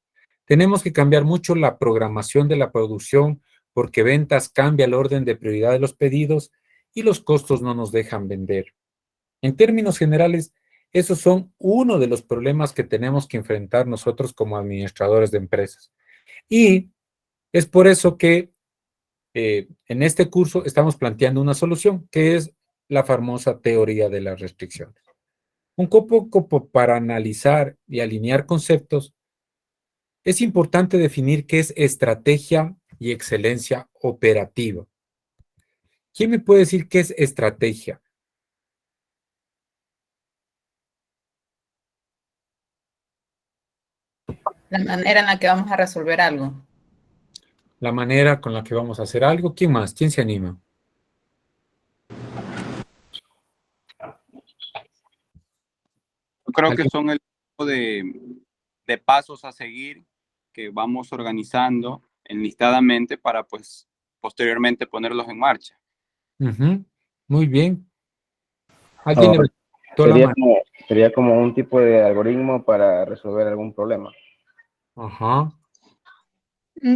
tenemos que cambiar mucho la programación de la producción porque ventas cambia el orden de prioridad de los pedidos y los costos no nos dejan vender. En términos generales, Esos son uno de los problemas que tenemos que enfrentar nosotros como administradores de empresas. Y es por eso que en este curso estamos planteando una solución, que es la famosa teoría de las restricciones. Un poco para analizar y alinear conceptos, es importante definir qué es estrategia y excelencia operativa. ¿Quién me puede decir qué es estrategia? La manera en la que vamos a resolver algo. La manera con la que vamos a hacer algo. ¿Quién más? ¿Quién se anima? Yo creo que son el tipo de pasos a seguir que vamos organizando enlistadamente para, pues, posteriormente ponerlos en marcha. Muy bien. ¿Alguien Oh, levantó la mano? sería como un tipo de algoritmo para resolver algún problema. Ajá.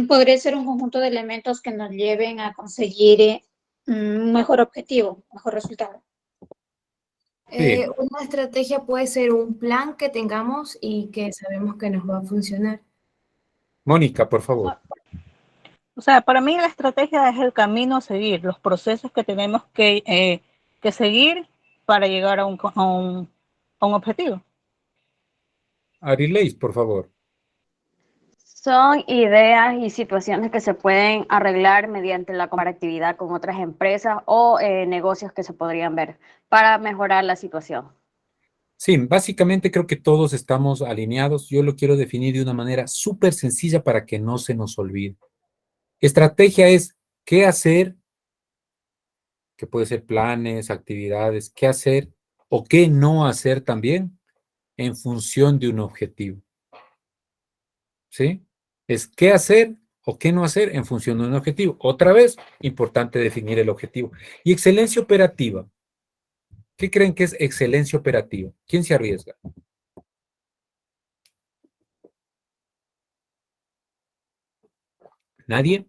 Podría ser un conjunto de elementos que nos lleven a conseguir un mejor objetivo, un mejor resultado. Sí. Una estrategia puede ser un plan que tengamos y que sabemos que nos va a funcionar. Mónica, por favor. O sea, para mí la estrategia es el camino a seguir, los procesos que tenemos que seguir para llegar a un objetivo. Arileis, por favor. Son ideas y situaciones que se pueden arreglar mediante la comparatividad con otras empresas o negocios que se podrían ver para mejorar la situación. Sí, básicamente creo que todos estamos alineados. Yo lo quiero definir de una manera súper sencilla para que no se nos olvide. Estrategia es qué hacer, que puede ser planes, actividades, qué hacer o qué no hacer también en función de un objetivo. ¿Sí? Es qué hacer o qué no hacer en función de un objetivo. Otra vez, importante definir el objetivo. Y excelencia operativa. ¿Qué creen que es excelencia operativa? ¿Quién se arriesga? ¿Nadie?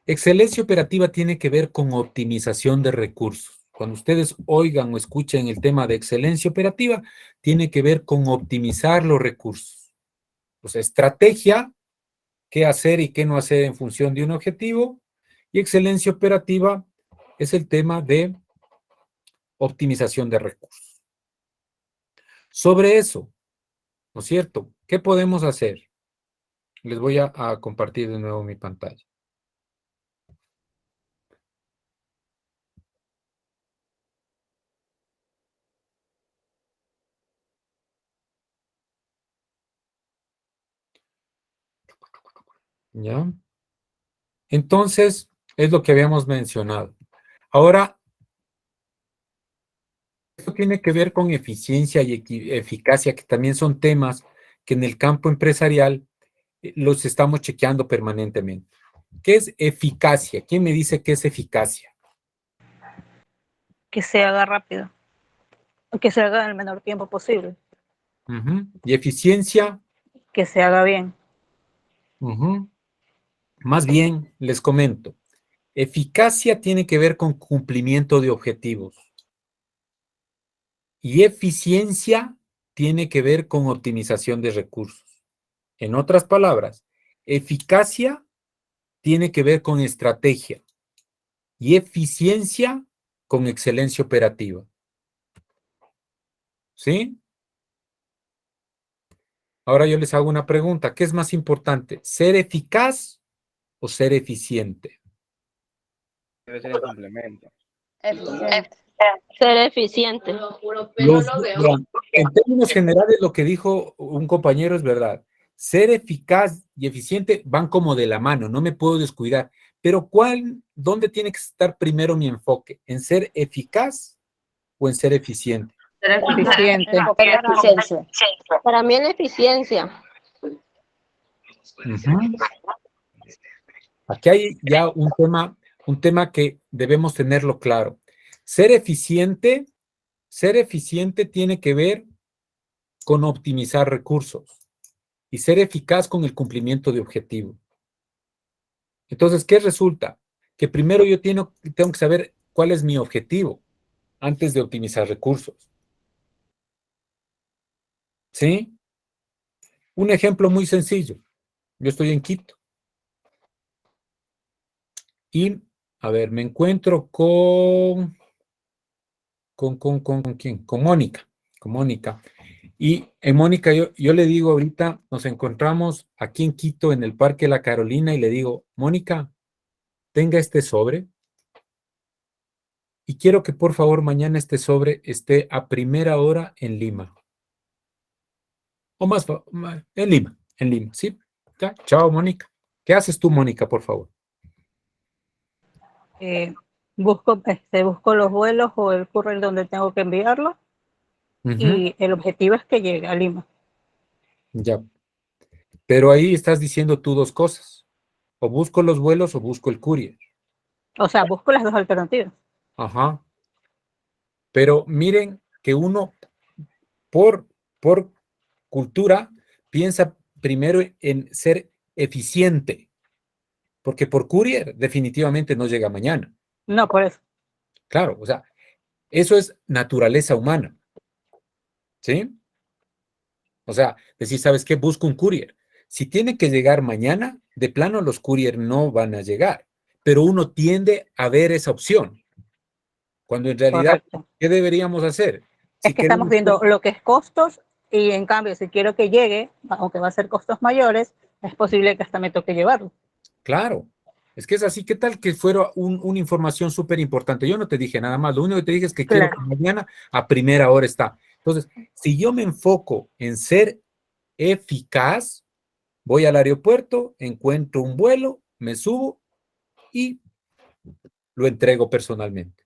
Excelencia operativa tiene que ver con optimización de recursos. Cuando ustedes oigan o escuchen el tema de excelencia operativa, tiene que ver con optimizar los recursos. Pues estrategia, qué hacer y qué no hacer en función de un objetivo. Y excelencia operativa es el tema de optimización de recursos. Sobre eso, ¿no es cierto? ¿Qué podemos hacer? Les voy a compartir de nuevo mi pantalla. ¿Ya? Entonces, es lo que habíamos mencionado. Ahora, esto tiene que ver con eficiencia y eficacia, que también son temas que en el campo empresarial los estamos chequeando permanentemente. ¿Qué es eficacia? ¿Quién me dice qué es eficacia? Que se haga rápido, que se haga en el menor tiempo posible. ¿Y eficiencia? Que se haga bien. Más bien, les comento, eficacia tiene que ver con cumplimiento de objetivos y eficiencia tiene que ver con optimización de recursos. En otras palabras, eficacia tiene que ver con estrategia y eficiencia con excelencia operativa. ¿Sí? Ahora yo les hago una pregunta. ¿Qué es más importante? ¿Ser eficaz o ser eficiente? Debe ser el complemento. Ser eficiente. En términos generales, lo que dijo un compañero es verdad. Ser eficaz y eficiente van como de la mano, no me puedo descuidar. Pero ¿dónde tiene que estar primero mi enfoque? ¿En ser eficaz o en ser eficiente? Ser eficiente. Para mí la eficiencia. Aquí hay ya un tema que debemos tenerlo claro. Ser eficiente tiene que ver con optimizar recursos y ser eficaz con el cumplimiento de objetivos. Entonces, ¿qué resulta? Que primero yo tengo que saber cuál es mi objetivo antes de optimizar recursos. ¿Sí? Un ejemplo muy sencillo. Yo estoy en Quito. Y, a ver, me encuentro con quién? Con Mónica. Con Mónica. Y en Mónica, yo le digo ahorita, nos encontramos aquí en Quito, en el Parque La Carolina, y le digo, Mónica, tenga este sobre. Y quiero que por favor mañana este sobre esté a primera hora en Lima. O más, en Lima, ¿sí? Ya, chao, Mónica. ¿Qué haces tú, Mónica, por favor? Busco los vuelos o el courier donde tengo que enviarlo y el objetivo es que llegue a Lima. Ya. Pero ahí estás diciendo tú dos cosas. O busco los vuelos o busco el courier. O sea, busco las dos alternativas. Ajá. Pero miren que uno, por cultura, piensa primero en ser eficiente. Porque por courier definitivamente no llega mañana. No, por eso. Claro, o sea, eso es naturaleza humana. ¿Sí? O sea, decir, ¿sabes qué? Busco un courier. Si tiene que llegar mañana, de plano los courier no van a llegar. Pero uno tiende a ver esa opción. Cuando en realidad, Correcto. ¿qué deberíamos hacer? Es que estamos viendo lo que es costos y en cambio, si quiero que llegue, aunque va a ser costos mayores, es posible que hasta me toque llevarlo. Claro, es que es así. ¿Qué tal que fuera una información súper importante? Yo no te dije nada más, lo único que te dije es que quiero que mañana a primera hora está. Entonces, si yo me enfoco en ser eficaz, voy al aeropuerto, encuentro un vuelo, me subo y lo entrego personalmente.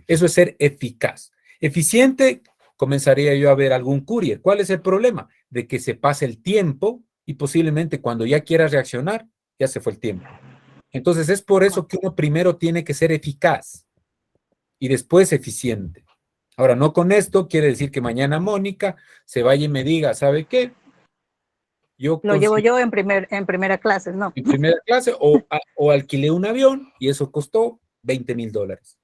Eso es ser eficaz. Eficiente, comenzaría yo a ver algún courier. ¿Cuál es el problema? De que se pase el tiempo y posiblemente cuando ya quiera reaccionar, ya se fue el tiempo. Entonces es por eso que uno primero tiene que ser eficaz y después eficiente. Ahora, no con esto quiere decir que mañana Mónica se vaya y me diga, ¿sabe qué? Lo llevo yo en primera clase, ¿no? En primera clase o alquilé un avión y eso costó $20,000.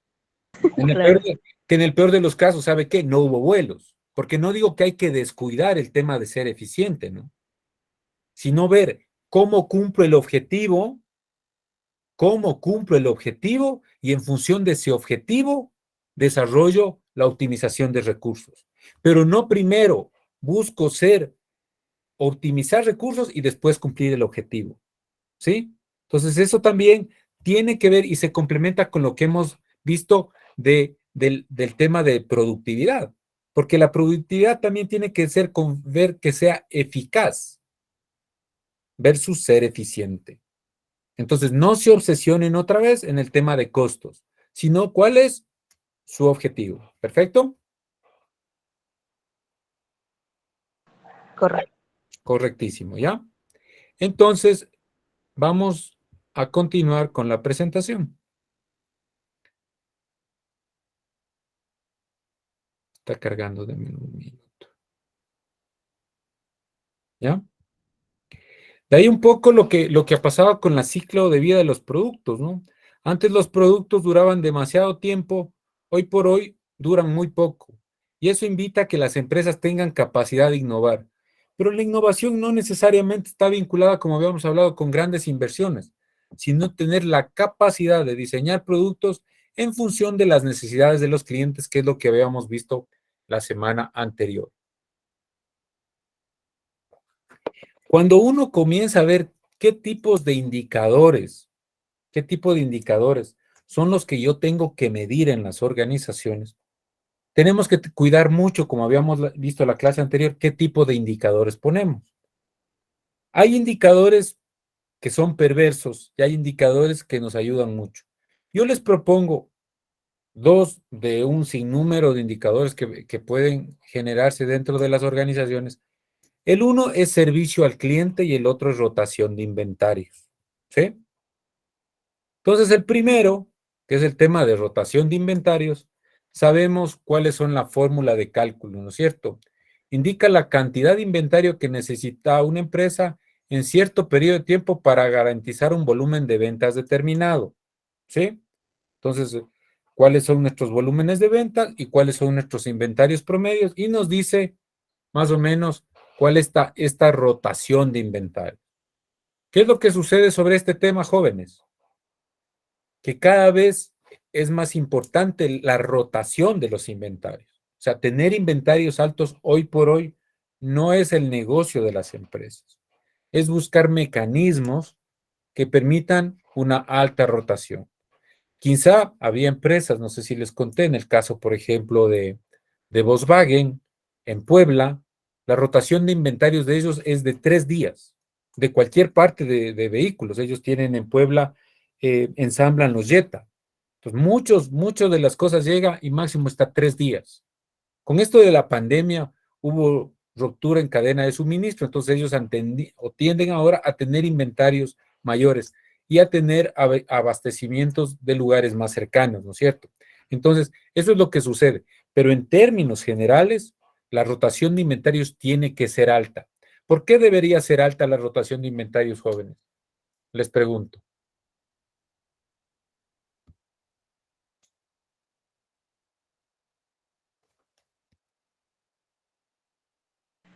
Que en el peor de los casos, ¿sabe qué? No hubo vuelos. Porque no digo que hay que descuidar el tema de ser eficiente, ¿no? Sino ver cómo cumplo el objetivo y en función de ese objetivo desarrollo la optimización de recursos. Pero no primero busco optimizar recursos y después cumplir el objetivo. ¿Sí? Entonces eso también tiene que ver y se complementa con lo que hemos visto del tema de productividad, porque la productividad también tiene que ser con ver que sea eficaz versus ser eficiente. Entonces no se obsesionen otra vez en el tema de costos, sino cuál es su objetivo. ¿Perfecto? Correcto. Correctísimo, ¿ya? Entonces, vamos a continuar con la presentación. Está cargando de un minuto. ¿Ya? De ahí un poco lo que ha pasado con el ciclo de vida de los productos, ¿no? Antes los productos duraban demasiado tiempo, hoy por hoy duran muy poco. Y eso invita a que las empresas tengan capacidad de innovar. Pero la innovación no necesariamente está vinculada, como habíamos hablado, con grandes inversiones, sino tener la capacidad de diseñar productos en función de las necesidades de los clientes, que es lo que habíamos visto la semana anterior. Cuando uno comienza a ver qué tipo de indicadores son los que yo tengo que medir en las organizaciones, tenemos que cuidar mucho, como habíamos visto en la clase anterior, qué tipo de indicadores ponemos. Hay indicadores que son perversos y hay indicadores que nos ayudan mucho. Yo les propongo dos de un sinnúmero de indicadores que pueden generarse dentro de las organizaciones. El uno es servicio al cliente y el otro es rotación de inventarios. ¿Sí? Entonces, el primero, que es el tema de rotación de inventarios, sabemos cuáles son la fórmula de cálculo, ¿no es cierto? Indica la cantidad de inventario que necesita una empresa en cierto periodo de tiempo para garantizar un volumen de ventas determinado. ¿Sí? Entonces, ¿cuáles son nuestros volúmenes de ventas y cuáles son nuestros inventarios promedios? Y nos dice más o menos ¿Cuál está esta rotación de inventario? ¿Qué es lo que sucede sobre este tema, jóvenes? Que cada vez es más importante la rotación de los inventarios. O sea, tener inventarios altos hoy por hoy no es el negocio de las empresas. Es buscar mecanismos que permitan una alta rotación. Quizá había empresas, no sé si les conté, en el caso, por ejemplo, de Volkswagen, en Puebla, la rotación de inventarios de ellos es de 3 días, de cualquier parte de vehículos. Ellos tienen en Puebla, ensamblan los Jetta. Entonces, muchos de las cosas llega y máximo está 3 días. Con esto de la pandemia, hubo ruptura en cadena de suministro, entonces ellos tienden ahora a tener inventarios mayores y a tener abastecimientos de lugares más cercanos, ¿no es cierto? Entonces, eso es lo que sucede. Pero en términos generales, la rotación de inventarios tiene que ser alta. ¿Por qué debería ser alta la rotación de inventarios, jóvenes? Les pregunto.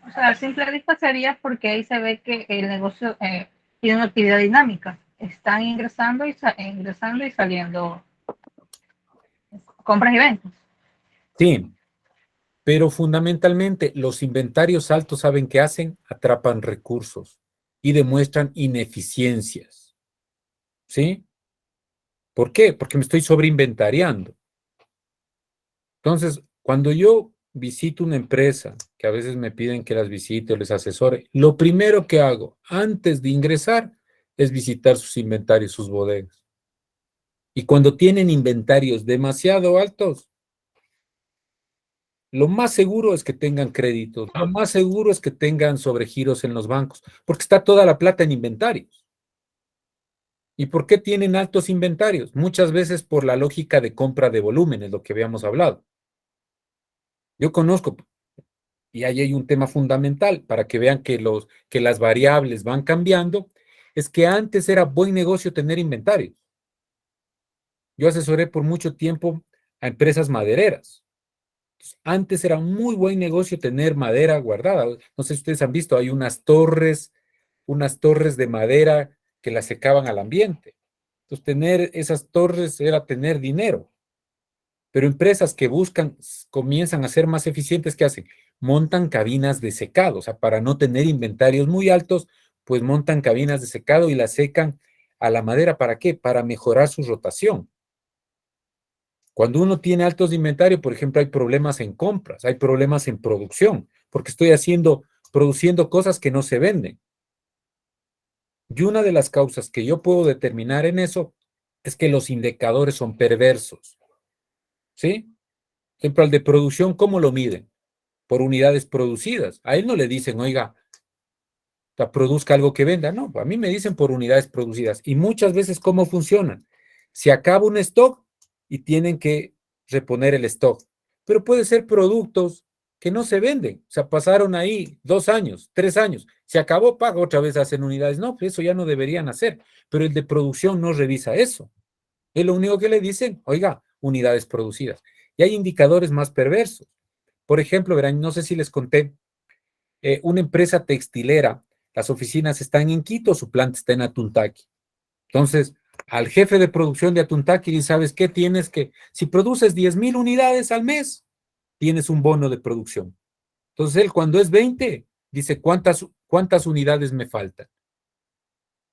O sea, a simple vista sería porque ahí se ve que el negocio tiene una actividad dinámica. Están ingresando y saliendo compras y ventas. Sí, pero fundamentalmente los inventarios altos, ¿saben qué hacen? Atrapan recursos y demuestran ineficiencias. ¿Sí? ¿Por qué? Porque me estoy sobreinventariando. Entonces, cuando yo visito una empresa, que a veces me piden que las visite o les asesore, lo primero que hago antes de ingresar es visitar sus inventarios, sus bodegas. Y cuando tienen inventarios demasiado altos, lo más seguro es que tengan créditos, lo más seguro es que tengan sobregiros en los bancos, porque está toda la plata en inventarios. ¿Y por qué tienen altos inventarios? Muchas veces por la lógica de compra de volúmenes, lo que habíamos hablado. Yo conozco, y ahí hay un tema fundamental para que vean que las variables van cambiando, es que antes era buen negocio tener inventarios. Yo asesoré por mucho tiempo a empresas madereras. Antes era muy buen negocio tener madera guardada. No sé si ustedes han visto, hay unas torres de madera que las secaban al ambiente. Entonces, tener esas torres era tener dinero. Pero empresas que comienzan a ser más eficientes, ¿qué hacen? Montan cabinas de secado. O sea, para no tener inventarios muy altos, pues montan cabinas de secado y las secan a la madera. ¿Para qué? Para mejorar su rotación. Cuando uno tiene altos de inventario, por ejemplo, hay problemas en compras, hay problemas en producción, porque estoy produciendo cosas que no se venden. Y una de las causas que yo puedo determinar en eso es que los indicadores son perversos. ¿Sí? Por ejemplo, al de producción, ¿cómo lo miden? Por unidades producidas. A él no le dicen, oiga, produzca algo que venda. No, a mí me dicen por unidades producidas. Y muchas veces, ¿cómo funcionan? Se acaba un stock y tienen que reponer el stock. Pero puede ser productos que no se venden. O sea, pasaron ahí 2 años, 3 años. Se acabó, paga otra vez, hacen unidades. No, pues eso ya no deberían hacer. Pero el de producción no revisa eso. Es lo único que le dicen, oiga, unidades producidas. Y hay indicadores más perversos. Por ejemplo, verán, no sé si les conté, una empresa textilera, las oficinas están en Quito, su planta está en Atuntaqui. Entonces, al jefe de producción de Atuntaqui dice, ¿sabes qué? Si produces 10,000 unidades al mes, tienes un bono de producción. Entonces, él cuando es 20, dice, ¿cuántas unidades me faltan?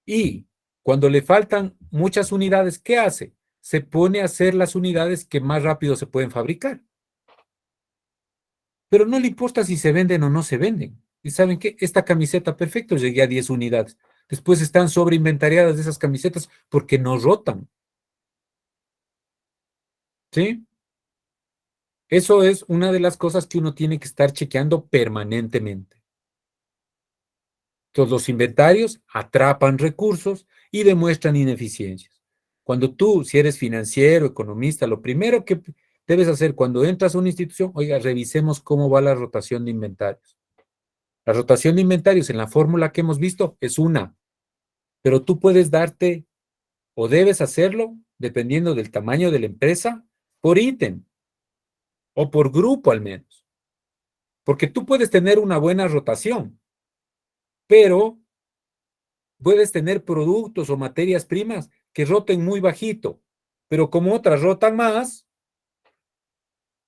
Y cuando le faltan muchas unidades, ¿qué hace? Se pone a hacer las unidades que más rápido se pueden fabricar. Pero no le importa si se venden o no se venden. ¿Y saben qué? Esta camiseta, perfecto, llegué a 10 unidades. Después están sobreinventariadas de esas camisetas porque no rotan. ¿Sí? Eso es una de las cosas que uno tiene que estar chequeando permanentemente. Entonces, los inventarios atrapan recursos y demuestran ineficiencias. Cuando tú, si eres financiero, economista, lo primero que debes hacer cuando entras a una institución, oiga, revisemos cómo va la rotación de inventarios. La rotación de inventarios en la fórmula que hemos visto es una, pero tú puedes darte o debes hacerlo, dependiendo del tamaño de la empresa, por ítem o por grupo al menos. Porque tú puedes tener una buena rotación, pero puedes tener productos o materias primas que roten muy bajito, pero como otras rotan más,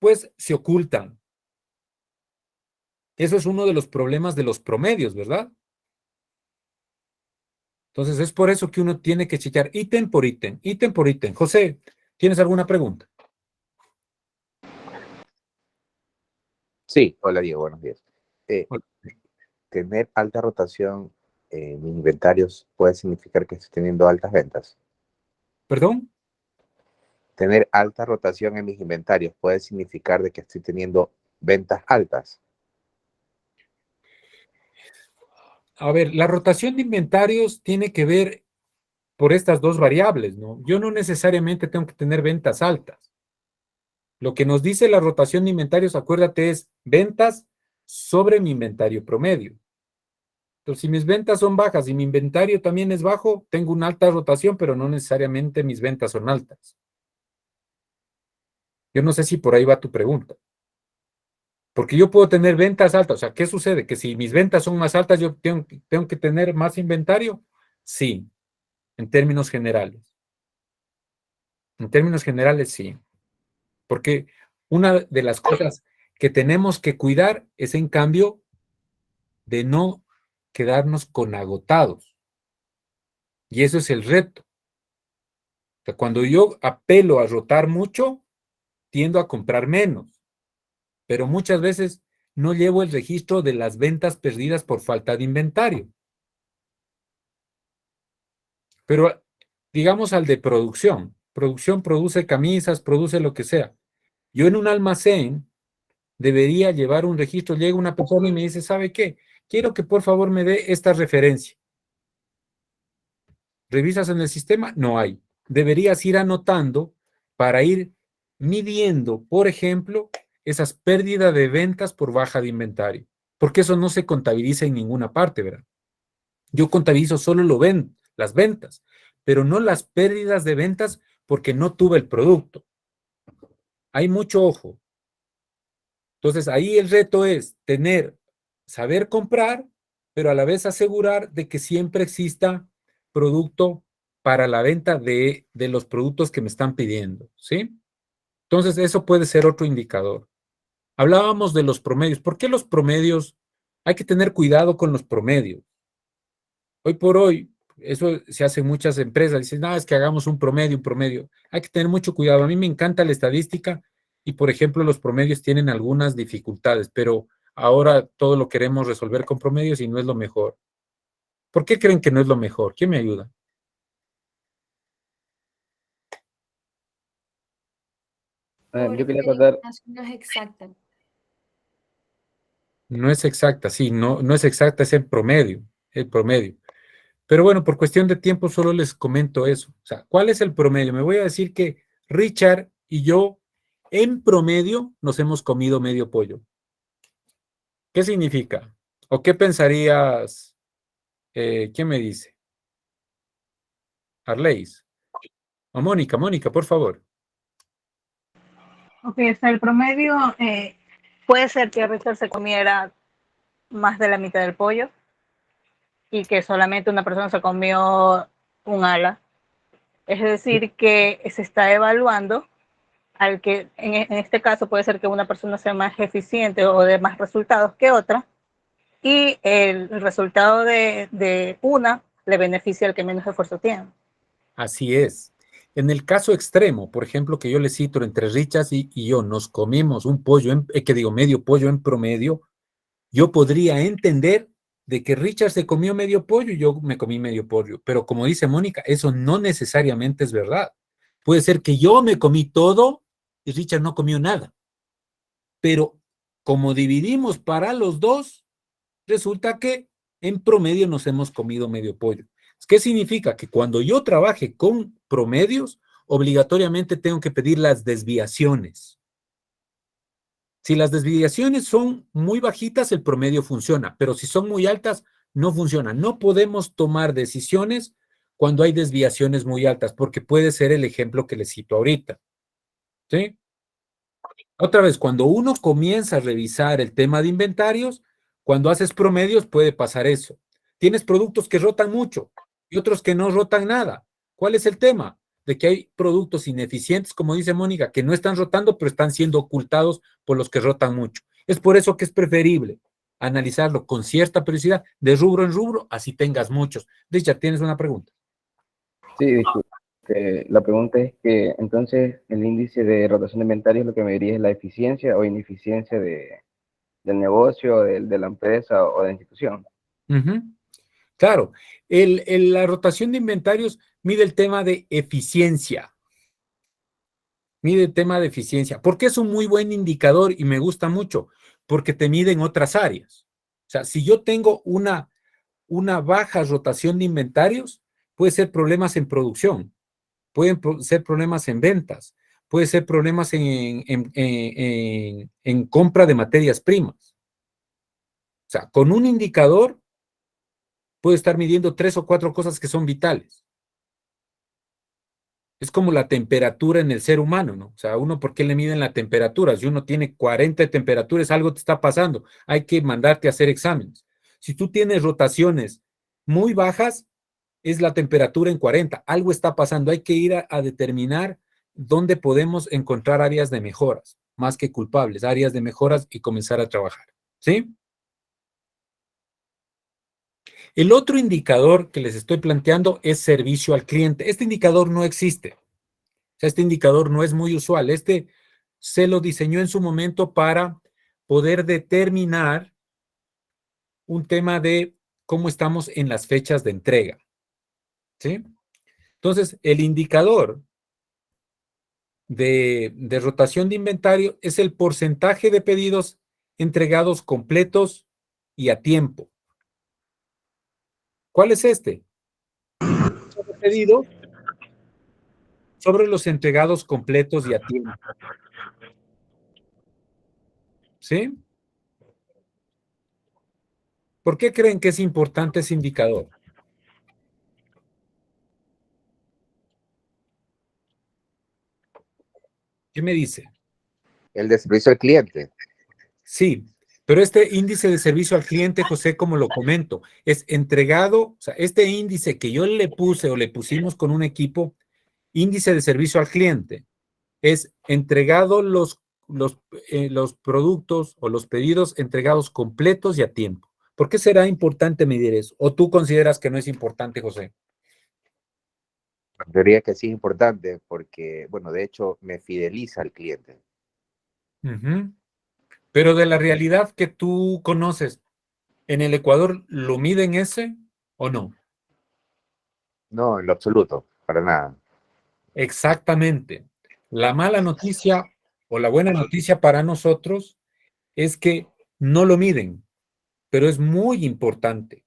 pues se ocultan. Eso es uno de los problemas de los promedios, ¿verdad? Entonces es por eso que uno tiene que chequear ítem por ítem, ítem por ítem. José, ¿tienes alguna pregunta? Sí, hola Diego, buenos días. Tener alta rotación en mis inventarios puede significar que estoy teniendo altas ventas. ¿Perdón? Tener alta rotación en mis inventarios puede significar de que estoy teniendo ventas altas. A ver, la rotación de inventarios tiene que ver por estas dos variables, ¿no? Yo no necesariamente tengo que tener ventas altas. Lo que nos dice la rotación de inventarios, acuérdate, es ventas sobre mi inventario promedio. Entonces, si mis ventas son bajas y mi inventario también es bajo, tengo una alta rotación, pero no necesariamente mis ventas son altas. Yo no sé si por ahí va tu pregunta. Porque yo puedo tener ventas altas. O sea, ¿qué sucede? Que si mis ventas son más altas, yo tengo que tener más inventario. Sí, en términos generales. En términos generales, sí. Porque una de las cosas que tenemos que cuidar es, en cambio, de no quedarnos con agotados. Y eso es el reto. O sea, cuando yo apelo a rotar mucho, tiendo a comprar menos. Pero muchas veces no llevo el registro de las ventas perdidas por falta de inventario. Pero digamos al de producción. Producción produce camisas, produce lo que sea. Yo en un almacén debería llevar un registro. Llega una persona y me dice, ¿sabe qué? Quiero que por favor me dé esta referencia. ¿Revisas en el sistema? No hay. Deberías ir anotando para ir midiendo, por ejemplo, esas pérdidas de ventas por baja de inventario. Porque eso no se contabiliza en ninguna parte, ¿verdad? Yo contabilizo solo las ventas, pero no las pérdidas de ventas porque no tuve el producto. Hay mucho ojo. Entonces, ahí el reto es saber comprar, pero a la vez asegurar de que siempre exista producto para la venta de los productos que me están pidiendo, ¿sí? Entonces, eso puede ser otro indicador. Hablábamos de los promedios. ¿Por qué los promedios? Hay que tener cuidado con los promedios. Hoy por hoy, eso se hace en muchas empresas. Dicen, no, es que hagamos un promedio, un promedio. Hay que tener mucho cuidado. A mí me encanta la estadística y, por ejemplo, los promedios tienen algunas dificultades, pero ahora todo lo queremos resolver con promedios y no es lo mejor. ¿Por qué creen que no es lo mejor? ¿Quién me ayuda? Yo quería Porque la contar, información no es exacta. No es exacta, sí, no es exacta, es el promedio, el promedio. Pero bueno, por cuestión de tiempo solo les comento eso. O sea, ¿cuál es el promedio? Me voy a decir que Richard y yo, en promedio, nos hemos comido medio pollo. ¿Qué significa? ¿O qué pensarías? ¿Quién me dice? Arleis. O Mónica, por favor. Ok, hasta el promedio puede ser que Richard se comiera más de la mitad del pollo y que solamente una persona se comió un ala. Es decir, que se está evaluando al que en este caso puede ser que una persona sea más eficiente o de más resultados que otra, y el resultado de una le beneficia al que menos esfuerzo tiene. Así es. En el caso extremo, por ejemplo, que yo le cito, entre Richard y yo nos comimos un pollo, medio pollo en promedio, yo podría entender de que Richard se comió medio pollo y yo me comí medio pollo. Pero como dice Mónica, eso no necesariamente es verdad. Puede ser que yo me comí todo y Richard no comió nada. Pero como dividimos para los dos, resulta que en promedio nos hemos comido medio pollo. ¿Qué significa? Que cuando yo trabaje con promedios, obligatoriamente tengo que pedir las desviaciones. Si las desviaciones son muy bajitas, el promedio funciona, pero si son muy altas, no funciona. No podemos tomar decisiones cuando hay desviaciones muy altas, porque puede ser el ejemplo que les cito ahorita. ¿Sí? Otra vez, cuando uno comienza a revisar el tema de inventarios, cuando haces promedios puede pasar eso. tienes productos que rotan mucho y otros que no rotan nada. ¿Cuál es el tema? De que hay productos ineficientes, como dice Mónica, que no están rotando, pero están siendo ocultados por los que rotan mucho. Es por eso que es preferible analizarlo con cierta periodicidad, de rubro en rubro, así tengas muchos. Richard, ¿tienes una pregunta? Sí, disculpe. La pregunta es que entonces el índice de rotación de inventarios lo que me diría es la eficiencia o ineficiencia del negocio, de la empresa o de la institución. Claro, la rotación de inventarios mide el tema de eficiencia. Mide el tema de eficiencia. ¿Por qué es un muy buen indicador y me gusta mucho? Porque te mide en otras áreas. O sea, si yo tengo una baja rotación de inventarios, puede ser problemas en producción, pueden ser problemas en ventas, puede ser problemas en compra de materias primas. O sea, con un indicador puede estar midiendo 3 o 4 cosas que son vitales. Es como la temperatura en el ser humano, ¿no? O sea, uno, ¿por qué le miden la temperatura? Si uno tiene 40 de temperaturas, algo te está pasando. Hay que mandarte a hacer exámenes. Si tú tienes rotaciones muy bajas, es la temperatura en 40. Algo está pasando. Hay que ir a determinar dónde podemos encontrar áreas de mejoras, más que culpables, áreas de mejoras y comenzar a trabajar. ¿Sí? El otro indicador que les estoy planteando es servicio al cliente. Este indicador no existe. O sea, este indicador no es muy usual. Este se lo diseñó en su momento para poder determinar un tema de cómo estamos en las fechas de entrega. ¿Sí? Entonces, el indicador de rotación de inventario es el porcentaje de pedidos entregados completos y a tiempo. ¿Cuál es este? Pedidos sobre los entregados completos y a tiempo. ¿Sí? ¿Por qué creen que es importante ese indicador? ¿Qué me dice? El de servicio al cliente. Sí, pero este índice de servicio al cliente, José, como lo comento, es entregado, o sea, este índice que yo le puse o le pusimos con un equipo, índice de servicio al cliente, es entregado los productos o los pedidos entregados completos y a tiempo. ¿Por qué será importante medir eso? ¿O tú consideras que no es importante, José? Diría que sí es importante porque, bueno, de hecho me fideliza al cliente. Pero de la realidad que tú conoces, ¿en el Ecuador lo miden ese o no? No, en lo absoluto, para nada. Exactamente. La mala noticia o la buena noticia para nosotros es que no lo miden, pero es muy importante.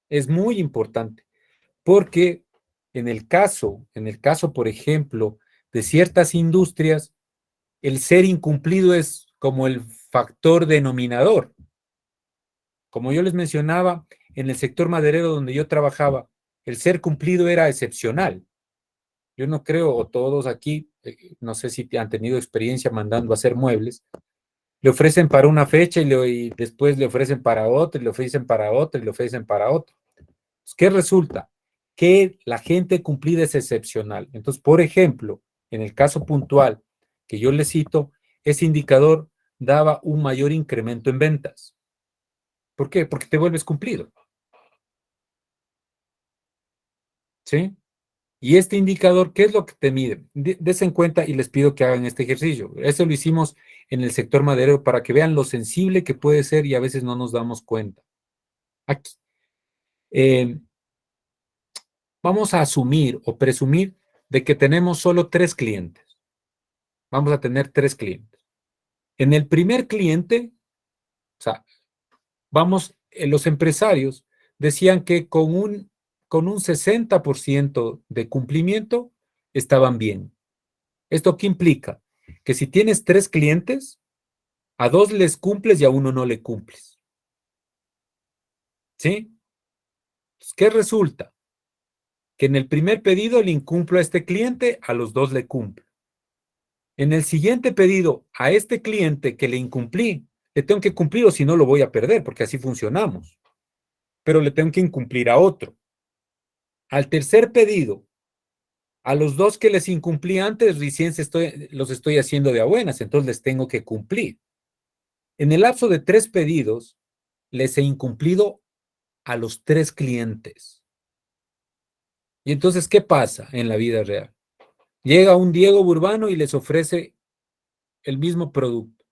Es muy importante porque en el caso, por ejemplo, de ciertas industrias, el ser incumplido es como el factor denominador. Como yo les mencionaba, en el sector maderero donde yo trabajaba, el ser cumplido era excepcional. Yo no creo, o todos aquí, no sé si han tenido experiencia mandando a hacer muebles, le ofrecen para una fecha y después le ofrecen para otra, y le ofrecen para otra, y le ofrecen para otra. ¿Qué resulta? Que la gente cumplida es excepcional. Entonces, por ejemplo, en el caso puntual que yo le cito, ese indicador daba un mayor incremento en ventas. ¿Por qué? Porque te vuelves cumplido. ¿Sí? Y este indicador, ¿qué es lo que te mide? Desen cuenta y les pido que hagan este ejercicio. Eso lo hicimos en el sector maderero para que vean lo sensible que puede ser y a veces no nos damos cuenta. Aquí. Vamos a asumir o presumir de que tenemos solo 3 clientes. Vamos a tener 3 clientes. En el primer cliente, o sea, los empresarios decían que con un 60% de cumplimiento estaban bien. ¿Esto qué implica? Que si tienes 3 clientes, a 2 les cumples y a 1 no le cumples. ¿Sí? Entonces, ¿qué resulta? Que en el primer pedido le incumplo a este cliente, a los 2 le cumplo. En el siguiente pedido, a este cliente que le incumplí, le tengo que cumplir o si no lo voy a perder, porque así funcionamos. pero le tengo que incumplir a otro. Al tercer pedido, a los 2 que les incumplí antes, recién los estoy haciendo de a buenas, entonces les tengo que cumplir. En el lapso de 3 pedidos, les he incumplido a los 3 clientes. Y entonces, ¿qué pasa en la vida real? Llega un Diego Burbano y les ofrece el mismo producto.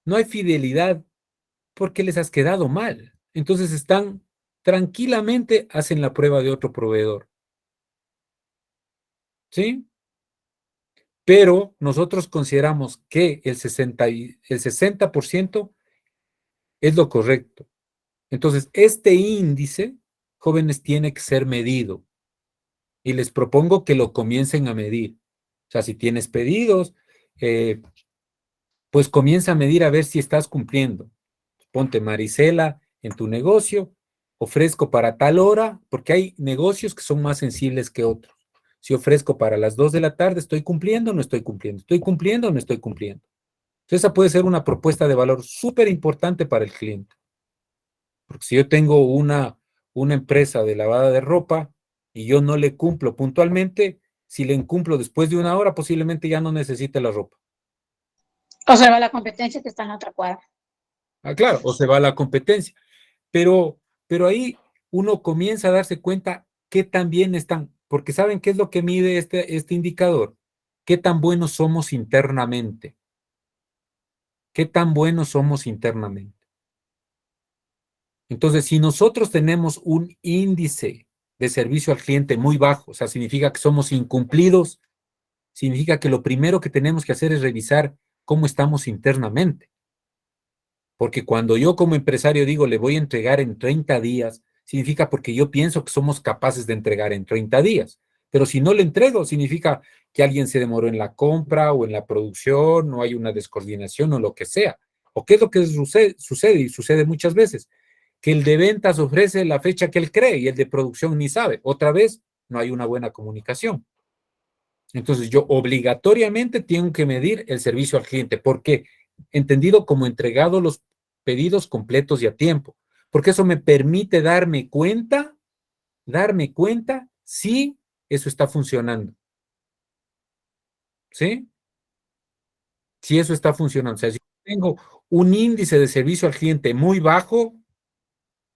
No hay fidelidad porque les has quedado mal. Entonces están tranquilamente, hacen la prueba de otro proveedor. ¿Sí? Pero nosotros consideramos que el 60% es lo correcto. Entonces, este índice, jóvenes, tiene que ser medido. Y les propongo que lo comiencen a medir. O sea, si tienes pedidos, pues comienza a medir a ver si estás cumpliendo. Ponte Marisela en tu negocio, ofrezco para tal hora, porque hay negocios que son más sensibles que otros. Si ofrezco para las 2 de la tarde, ¿estoy cumpliendo o no estoy cumpliendo? ¿Estoy cumpliendo o no estoy cumpliendo? Entonces, esa puede ser una propuesta de valor súper importante para el cliente. Porque si yo tengo una empresa de lavada de ropa y yo no le cumplo puntualmente, si le incumplo después de 1 hora, posiblemente ya no necesite la ropa. O sea, va la competencia que está en la otra cuadra. Ah, claro, o se va a la competencia. Pero ahí uno comienza a darse cuenta qué tan bien están, porque ¿saben qué es lo que mide este indicador? ¿Qué tan buenos somos internamente? ¿Qué tan buenos somos internamente? Entonces, si nosotros tenemos un índice de servicio al cliente muy bajo, o sea, significa que somos incumplidos, significa que lo primero que tenemos que hacer es revisar cómo estamos internamente. Porque cuando yo como empresario digo le voy a entregar en 30 días, significa porque yo pienso que somos capaces de entregar en 30 días. Pero si no le entrego, significa que alguien se demoró en la compra o en la producción, no hay una descoordinación o lo que sea. ¿O qué es lo que sucede? Y sucede muchas veces, que el de ventas ofrece la fecha que él cree y el de producción ni sabe. Otra vez, no hay una buena comunicación. Entonces, yo obligatoriamente tengo que medir el servicio al cliente. ¿Por qué? Entendido como entregado los pedidos completos y a tiempo. Porque eso me permite darme cuenta si eso está funcionando. ¿Sí? Si eso está funcionando. O sea, si tengo un índice de servicio al cliente muy bajo,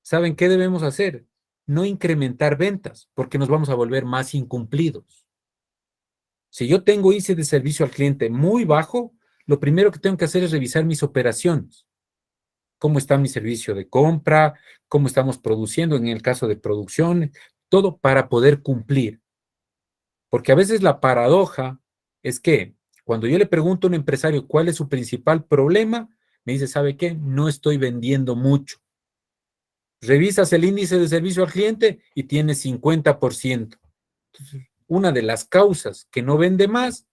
¿saben qué debemos hacer? No incrementar ventas, porque nos vamos a volver más incumplidos. Si yo tengo índice de servicio al cliente muy bajo, lo primero que tengo que hacer es revisar mis operaciones. Cómo está mi servicio de compra, cómo estamos produciendo en el caso de producción, todo para poder cumplir. Porque a veces la paradoja es que cuando yo le pregunto a un empresario cuál es su principal problema, me dice, ¿sabe qué? No estoy vendiendo mucho. Revisas el índice de servicio al cliente y tiene 50%. Entonces, una de las causas que no vende más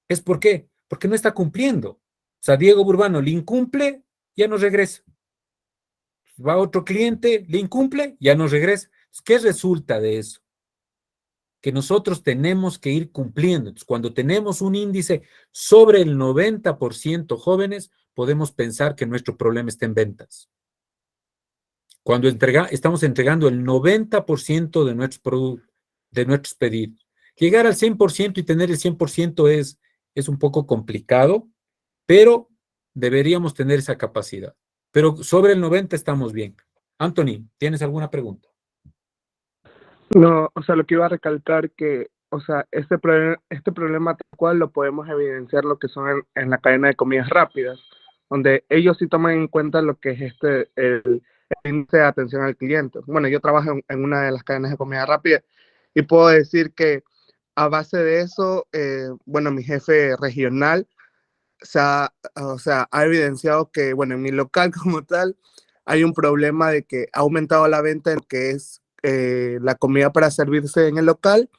es ¿por qué? Porque no está cumpliendo. O sea, Diego Burbano le incumple, ya no regresa. Va otro cliente, le incumple, ya no regresa. ¿Qué resulta de eso? Que nosotros tenemos que ir cumpliendo. Entonces, cuando tenemos un índice sobre el 90% jóvenes, podemos pensar que nuestro problema está en ventas. Cuando estamos entregando el 90% de nuestros productos, de nuestros pedidos. Llegar al 100% y tener el 100% es un poco complicado, pero deberíamos tener esa capacidad. Pero sobre el 90 estamos bien. Anthony, ¿tienes alguna pregunta? No, o sea, lo que iba a recalcar que, o sea, este problema tal cual lo podemos evidenciar lo que son en la cadena de comidas rápidas, donde ellos sí toman en cuenta lo que es el índice de atención al cliente. Bueno, yo trabajo en una de las cadenas de comida rápida y puedo decir que a base de eso, bueno, mi jefe regional ha evidenciado que, bueno, en mi local como tal, hay un problema de que ha aumentado la venta en lo que es la comida para servirse en el local,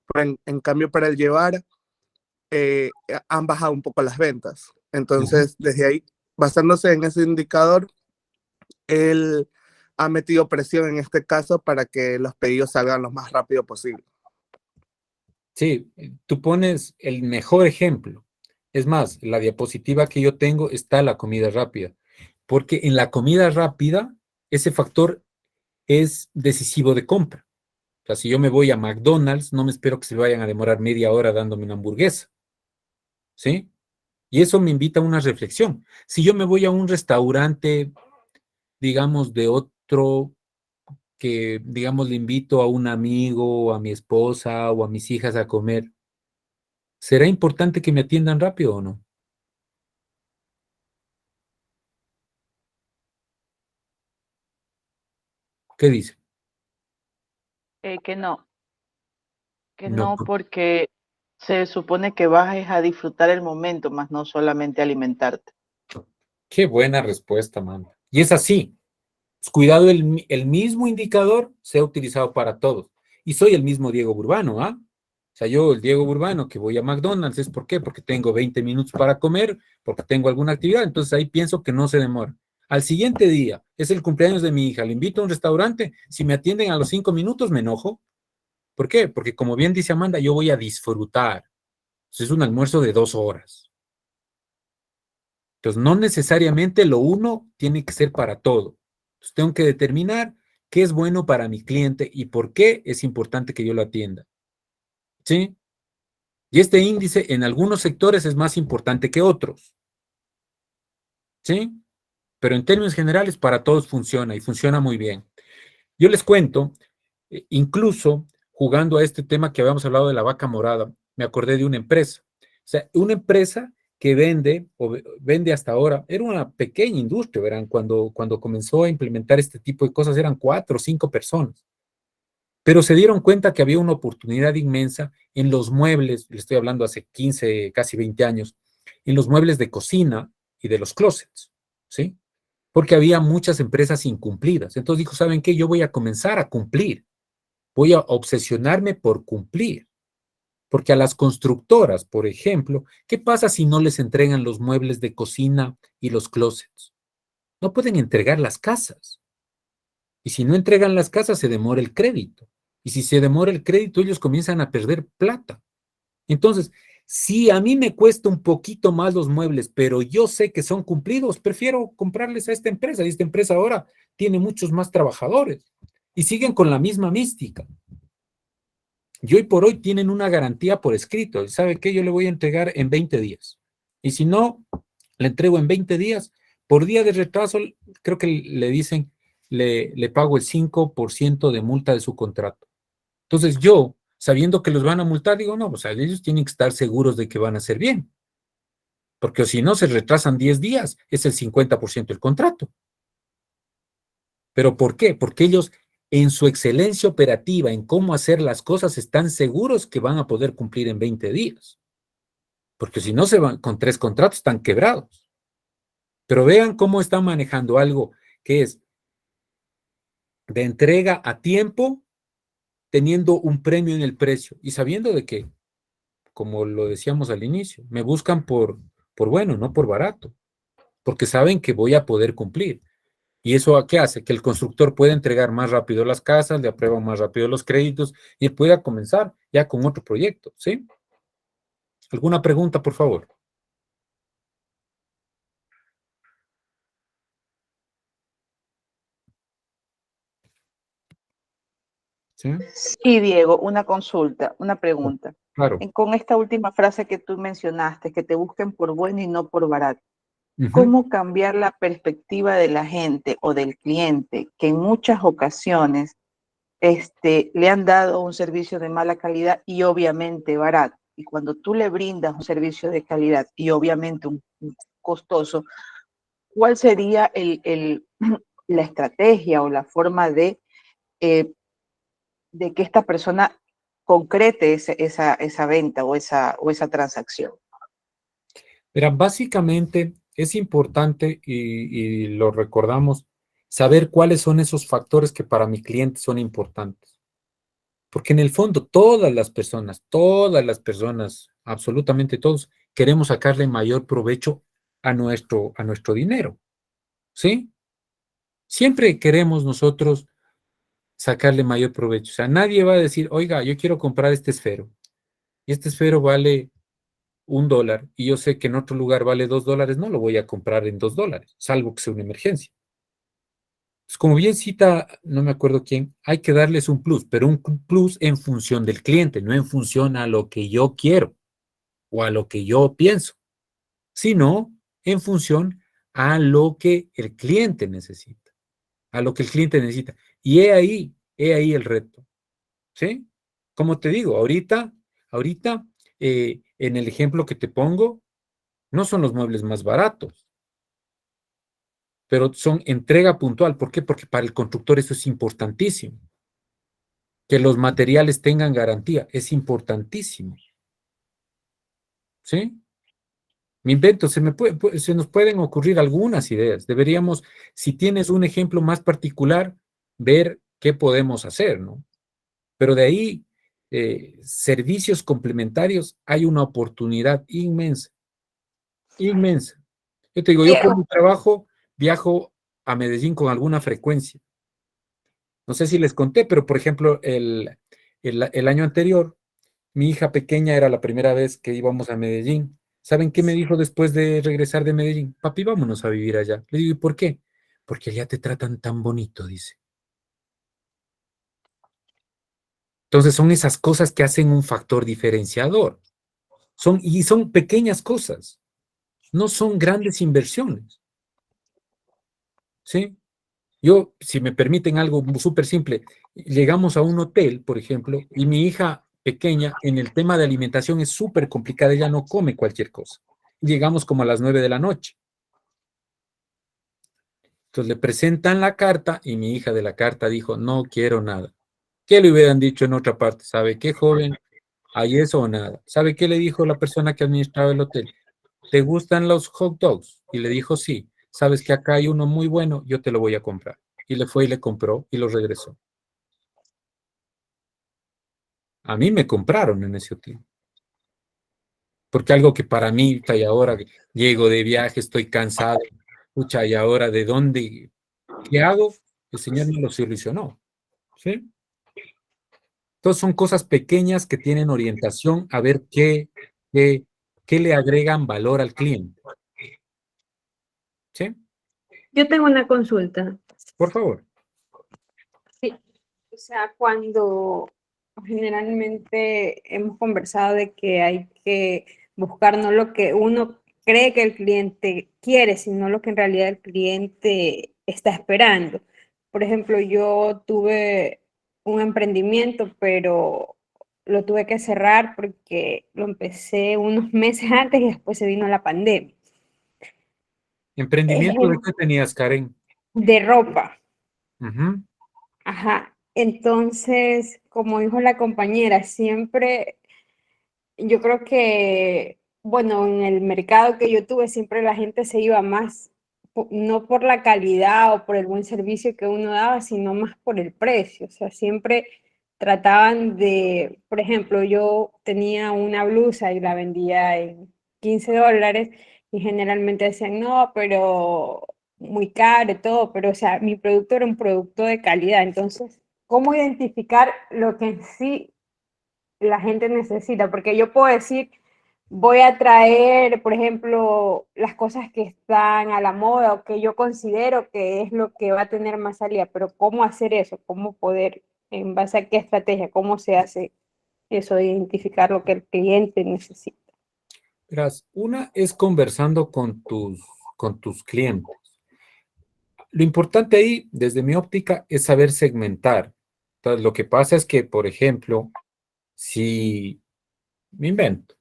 pero en cambio para el llevar han bajado un poco las ventas. Entonces, desde ahí, basándose en ese indicador, él ha metido presión en este caso para que los pedidos salgan lo más rápido posible. Sí, tú pones el mejor ejemplo. Es más, la diapositiva que yo tengo está la comida rápida, porque en la comida rápida ese factor es decisivo de compra. O sea, si yo me voy a McDonald's, no me espero que se vayan a demorar media hora dándome una hamburguesa. ¿Sí? Y eso me invita a una reflexión. Si yo me voy a un restaurante, digamos, de otro que, digamos, le invito a un amigo, o a mi esposa o a mis hijas a comer, ¿será importante que me atiendan rápido o no? ¿Qué dice? Que no, No. porque se supone que vas es a disfrutar el momento, más no solamente alimentarte. Qué buena respuesta, man. Y es así. Cuidado, el mismo indicador se ha utilizado para todos. Y soy el mismo Diego Burbano, ¿ah? O sea, yo, el Diego Burbano, que voy a McDonald's, ¿es por qué? Porque tengo 20 minutos para comer, porque tengo alguna actividad, entonces ahí pienso que no se demora. Al siguiente día, es el cumpleaños de mi hija, le invito a un restaurante, si me atienden a los 5 minutos, me enojo. ¿Por qué? Porque como bien dice Amanda, yo voy a disfrutar. Entonces, es un almuerzo de 2 horas. Entonces, no necesariamente lo uno tiene que ser para todo. Entonces, tengo que determinar qué es bueno para mi cliente y por qué es importante que yo lo atienda. ¿Sí? Y este índice en algunos sectores es más importante que otros. ¿Sí? Pero en términos generales para todos funciona y funciona muy bien. Yo les cuento, incluso jugando a este tema que habíamos hablado de la vaca morada, me acordé de una empresa. O sea, una empresa que vende, o vende hasta ahora, era una pequeña industria, verán, cuando comenzó a implementar este tipo de cosas eran 4 o 5 personas. Pero se dieron cuenta que había una oportunidad inmensa en los muebles, le estoy hablando hace 15, casi 20 años, en los muebles de cocina y de los closets, ¿sí? Porque había muchas empresas incumplidas. Entonces dijo, ¿saben qué? Yo voy a comenzar a cumplir. Voy a obsesionarme por cumplir. Porque a las constructoras, por ejemplo, ¿qué pasa si no les entregan los muebles de cocina y los closets? No pueden entregar las casas. Y si no entregan las casas, se demora el crédito. Y si se demora el crédito, ellos comienzan a perder plata. Entonces, si a mí me cuesta un poquito más los muebles, pero yo sé que son cumplidos, prefiero comprarles a esta empresa. Y esta empresa ahora tiene muchos más trabajadores. Y siguen con la misma mística. Y hoy por hoy tienen una garantía por escrito. ¿Sabe qué? Yo le voy a entregar en 20 días. Y si no, le entrego en 20 días. Por día de retraso, creo que le dicen, le pago el 5% de multa de su contrato. Entonces yo, sabiendo que los van a multar, digo, no, o sea, ellos tienen que estar seguros de que van a hacer bien. Porque si no, se retrasan 10 días, es el 50% del contrato. ¿Pero por qué? Porque ellos, en su excelencia operativa, en cómo hacer las cosas, están seguros que van a poder cumplir en 20 días. Porque si no, se van con 3 contratos, están quebrados. Pero vean cómo están manejando algo que es de entrega a tiempo, teniendo un premio en el precio y sabiendo de que, como lo decíamos al inicio, me buscan por bueno, no por barato, porque saben que voy a poder cumplir. ¿Y eso a qué hace? Que el constructor pueda entregar más rápido las casas, le aprueban más rápido los créditos y él pueda comenzar ya con otro proyecto, ¿sí? ¿Alguna pregunta, por favor? ¿Sí? Y Diego, una consulta, una pregunta. Claro. Con esta última frase que tú mencionaste, que te busquen por bueno y no por barato, Ujú. ¿cómo cambiar la perspectiva de la gente o del cliente que en muchas ocasiones le han dado un servicio de mala calidad y obviamente barato? Y cuando tú le brindas un servicio de calidad y obviamente un costoso, ¿cuál sería la estrategia o la forma eh, de que esta persona concrete esa venta o esa transacción? Mira, básicamente es importante y lo recordamos, saber cuáles son esos factores que para mi cliente son importantes. Porque en el fondo todas las personas, absolutamente todos, queremos sacarle mayor provecho a nuestro dinero, ¿sí? Siempre queremos nosotros sacarle mayor provecho. O sea, nadie va a decir, oiga, yo quiero comprar este esfero. Y este esfero vale $1 y yo sé que en otro lugar vale $2, no lo voy a comprar en $2, salvo que sea una emergencia. Como bien cita, no me acuerdo quién, hay que darles un plus, pero un plus en función del cliente, no en función a lo que yo quiero o a lo que yo pienso, sino en función a lo que el cliente necesita, a lo que el cliente necesita. Y he ahí el reto, ¿sí? Como te digo, ahorita, en el ejemplo que te pongo, no son los muebles más baratos, pero son entrega puntual. ¿Por qué? Porque para el constructor eso es importantísimo. Que los materiales tengan garantía es importantísimo. ¿Sí? Me invento, se nos pueden ocurrir algunas ideas. Deberíamos, si tienes un ejemplo más particular, ver qué podemos hacer, ¿no? Pero de ahí, servicios complementarios, hay una oportunidad inmensa, inmensa. Yo te digo, yo por mi trabajo viajo a Medellín con alguna frecuencia. No sé si les conté, pero por ejemplo, el año anterior, mi hija pequeña era la primera vez que íbamos a Medellín. ¿Saben qué me dijo después de regresar de Medellín? Papi, vámonos a vivir allá. Le digo, ¿y por qué? Porque allá te tratan tan bonito, dice. Entonces son esas cosas que hacen un factor diferenciador. Y son pequeñas cosas, no son grandes inversiones. ¿Sí? Yo, si me permiten algo súper simple, llegamos a un hotel, por ejemplo, y mi hija pequeña en el tema de alimentación es súper complicada, ella no come cualquier cosa. Llegamos como a las 9 de la noche. Entonces le presentan la carta y mi hija de la carta dijo, no quiero nada. ¿Qué le hubieran dicho en otra parte? ¿Sabe qué, joven? ¿Hay eso o nada? ¿Sabe qué le dijo la persona que administraba el hotel? ¿Te gustan los hot dogs? Y le dijo, sí. ¿Sabes que acá hay uno muy bueno? Yo te lo voy a comprar. Y le fue y le compró y lo regresó. A mí me compraron en ese hotel. Porque algo que para mí, pucha, y ahora que llego de viaje, estoy cansado, pucha, y ahora de dónde, ¿qué hago? El Señor me lo solucionó. ¿Sí? Entonces son cosas pequeñas que tienen orientación a ver qué le agregan valor al cliente. ¿Sí? Yo tengo una consulta. Por favor. Sí, o sea, cuando generalmente hemos conversado de que hay que buscar no lo que uno cree que el cliente quiere, sino lo que en realidad el cliente está esperando. Por ejemplo, yo tuve un emprendimiento, pero lo tuve que cerrar porque lo empecé unos meses antes y después se vino la pandemia. ¿Emprendimiento de qué tenías, Karen? De ropa. Ujú. Ajá. Entonces, como dijo la compañera, siempre yo creo que, bueno, en el mercado que yo tuve, siempre la gente se iba más, no por la calidad o por el buen servicio que uno daba, sino más por el precio. O sea, siempre trataban de, por ejemplo, yo tenía una blusa y la vendía en $15 y generalmente decían, no, pero muy caro y todo, pero o sea, mi producto era un producto de calidad. Entonces, ¿cómo identificar lo que en sí la gente necesita? Porque yo puedo decir, voy a traer, por ejemplo, las cosas que están a la moda o que yo considero que es lo que va a tener más salida, pero ¿cómo hacer eso? ¿Cómo poder, en base a qué estrategia, cómo se hace eso de identificar lo que el cliente necesita? Verás, una es conversando con tus clientes. Lo importante ahí, desde mi óptica, es saber segmentar. Entonces, lo que pasa es que, por ejemplo, si me invento,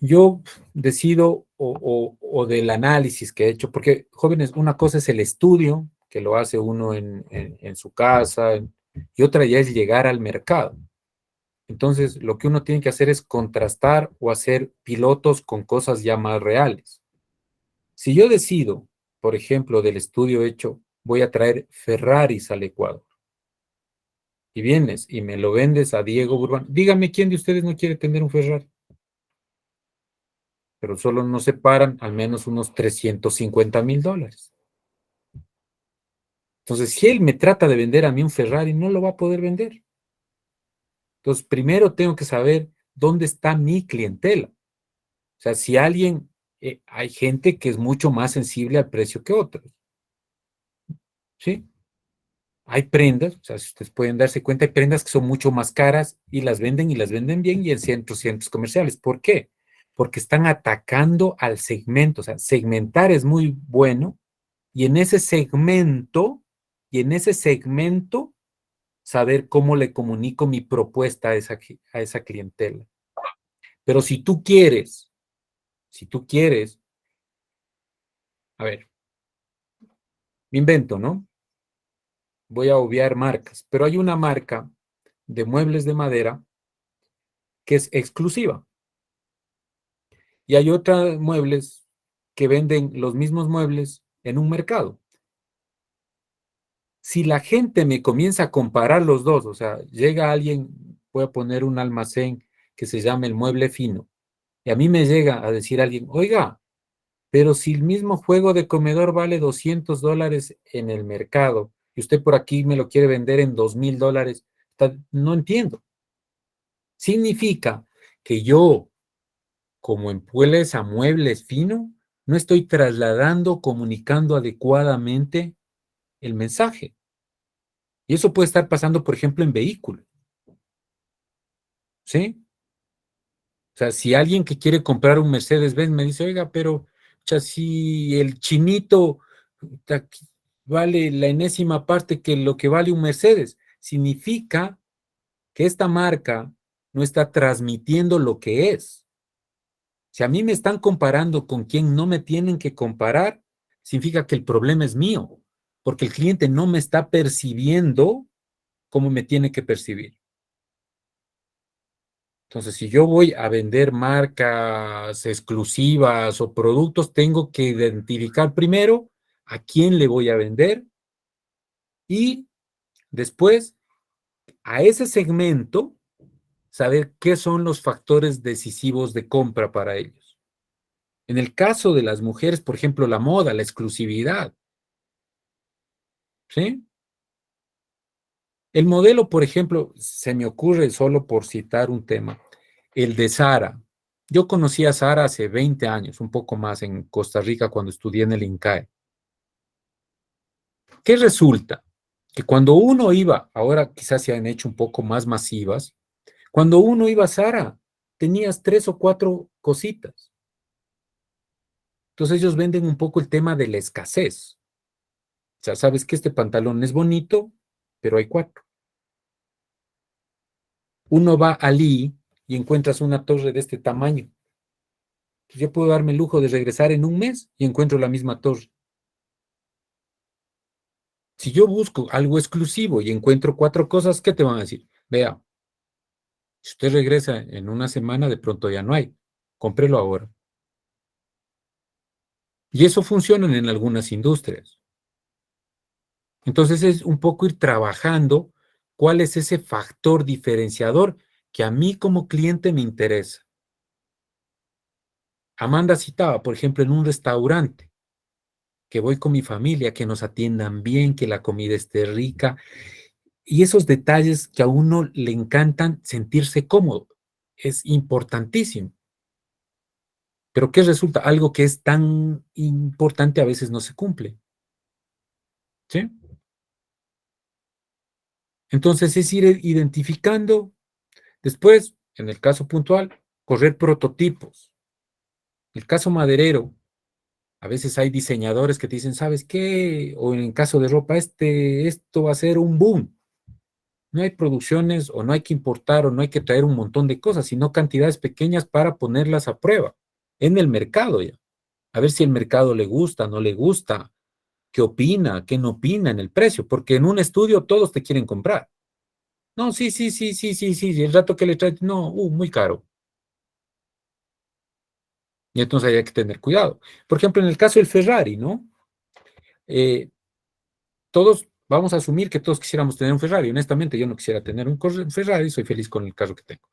yo decido o del análisis que he hecho, porque jóvenes, una cosa es el estudio, que lo hace uno en su casa, y otra ya es llegar al mercado. Entonces, lo que uno tiene que hacer es contrastar o hacer pilotos con cosas ya más reales. Si yo decido, por ejemplo, del estudio hecho, voy a traer Ferraris al Ecuador, y vienes y me lo vendes a Diego Burbán, dígame quién de ustedes no quiere tener un Ferrari, pero solo nos separan al menos unos $350,000. Entonces, si él me trata de vender a mí un Ferrari, no lo va a poder vender. Entonces, primero tengo que saber dónde está mi clientela. O sea, si alguien, hay gente que es mucho más sensible al precio que otros. ¿sí? Hay prendas, o sea, si ustedes pueden darse cuenta, hay prendas que son mucho más caras y las venden bien y en centros comerciales. ¿Por qué? Porque están atacando al segmento, o sea, segmentar es muy bueno y en ese segmento, saber cómo le comunico mi propuesta a esa clientela. Pero si tú quieres, a ver, me invento, ¿no? Voy a obviar marcas, pero hay una marca de muebles de madera que es exclusiva. Y hay otras muebles que venden los mismos muebles en un mercado. Si la gente me comienza a comparar los dos, o sea, llega alguien, voy a poner un almacén que se llama El Mueble Fino, y a mí me llega a decir alguien, oiga, pero si el mismo juego de comedor vale $200 en el mercado y usted por aquí me lo quiere vender en $2,000, no entiendo. Significa que yo, como en Muebles Fino, no estoy trasladando, comunicando adecuadamente el mensaje. Y eso puede estar pasando, por ejemplo, en vehículos. ¿Sí? O sea, si alguien que quiere comprar un Mercedes-Benz me dice, oiga, pero o sea, si el chinito vale la enésima parte que lo que vale un Mercedes, significa que esta marca no está transmitiendo lo que es. Si a mí me están comparando con quien no me tienen que comparar, significa que el problema es mío, porque el cliente no me está percibiendo como me tiene que percibir. Entonces, si yo voy a vender marcas exclusivas o productos, tengo que identificar primero a quién le voy a vender y después a ese segmento saber qué son los factores decisivos de compra para ellos. En el caso de las mujeres, por ejemplo, la moda, la exclusividad. ¿Sí? El modelo, por ejemplo, se me ocurre solo por citar un tema, el de Zara. Yo conocí a Zara hace 20 años, un poco más, en Costa Rica cuando estudié en el INCAE. ¿Qué resulta? Que cuando uno iba, ahora quizás se han hecho un poco más masivas, cuando uno iba a Zara, tenías 3 o 4 cositas. Entonces ellos venden un poco el tema de la escasez. O sea, sabes que este pantalón es bonito, pero hay 4. Uno va a Lee y encuentras una torre de este tamaño. Yo puedo darme el lujo de regresar en un mes y encuentro la misma torre. Si yo busco algo exclusivo y encuentro 4 cosas, ¿qué te van a decir? Vea, si usted regresa en una semana, de pronto ya no hay. Cómprelo ahora. Y eso funciona en algunas industrias. Entonces es un poco ir trabajando cuál es ese factor diferenciador que a mí como cliente me interesa. Amanda citaba, por ejemplo, en un restaurante, que voy con mi familia, que nos atiendan bien, que la comida esté rica, y esos detalles que a uno le encantan sentirse cómodo, es importantísimo. Pero ¿qué resulta? Algo que es tan importante a veces no se cumple. ¿Sí? Entonces es ir identificando, después, en el caso puntual, correr prototipos. En el caso maderero, a veces hay diseñadores que te dicen, ¿sabes qué? O en el caso de ropa, esto va a ser un boom. No hay producciones o no hay que importar o no hay que traer un montón de cosas, sino cantidades pequeñas para ponerlas a prueba en el mercado ya. A ver si el mercado le gusta, no le gusta, qué opina, qué no opina en el precio, porque en un estudio todos te quieren comprar. No, sí, el rato que le traes, no, muy caro. Y entonces hay que tener cuidado. Por ejemplo, en el caso del Ferrari, ¿no? Todos vamos a asumir que todos quisiéramos tener un Ferrari. Honestamente, yo no quisiera tener un Ferrari, soy feliz con el carro que tengo.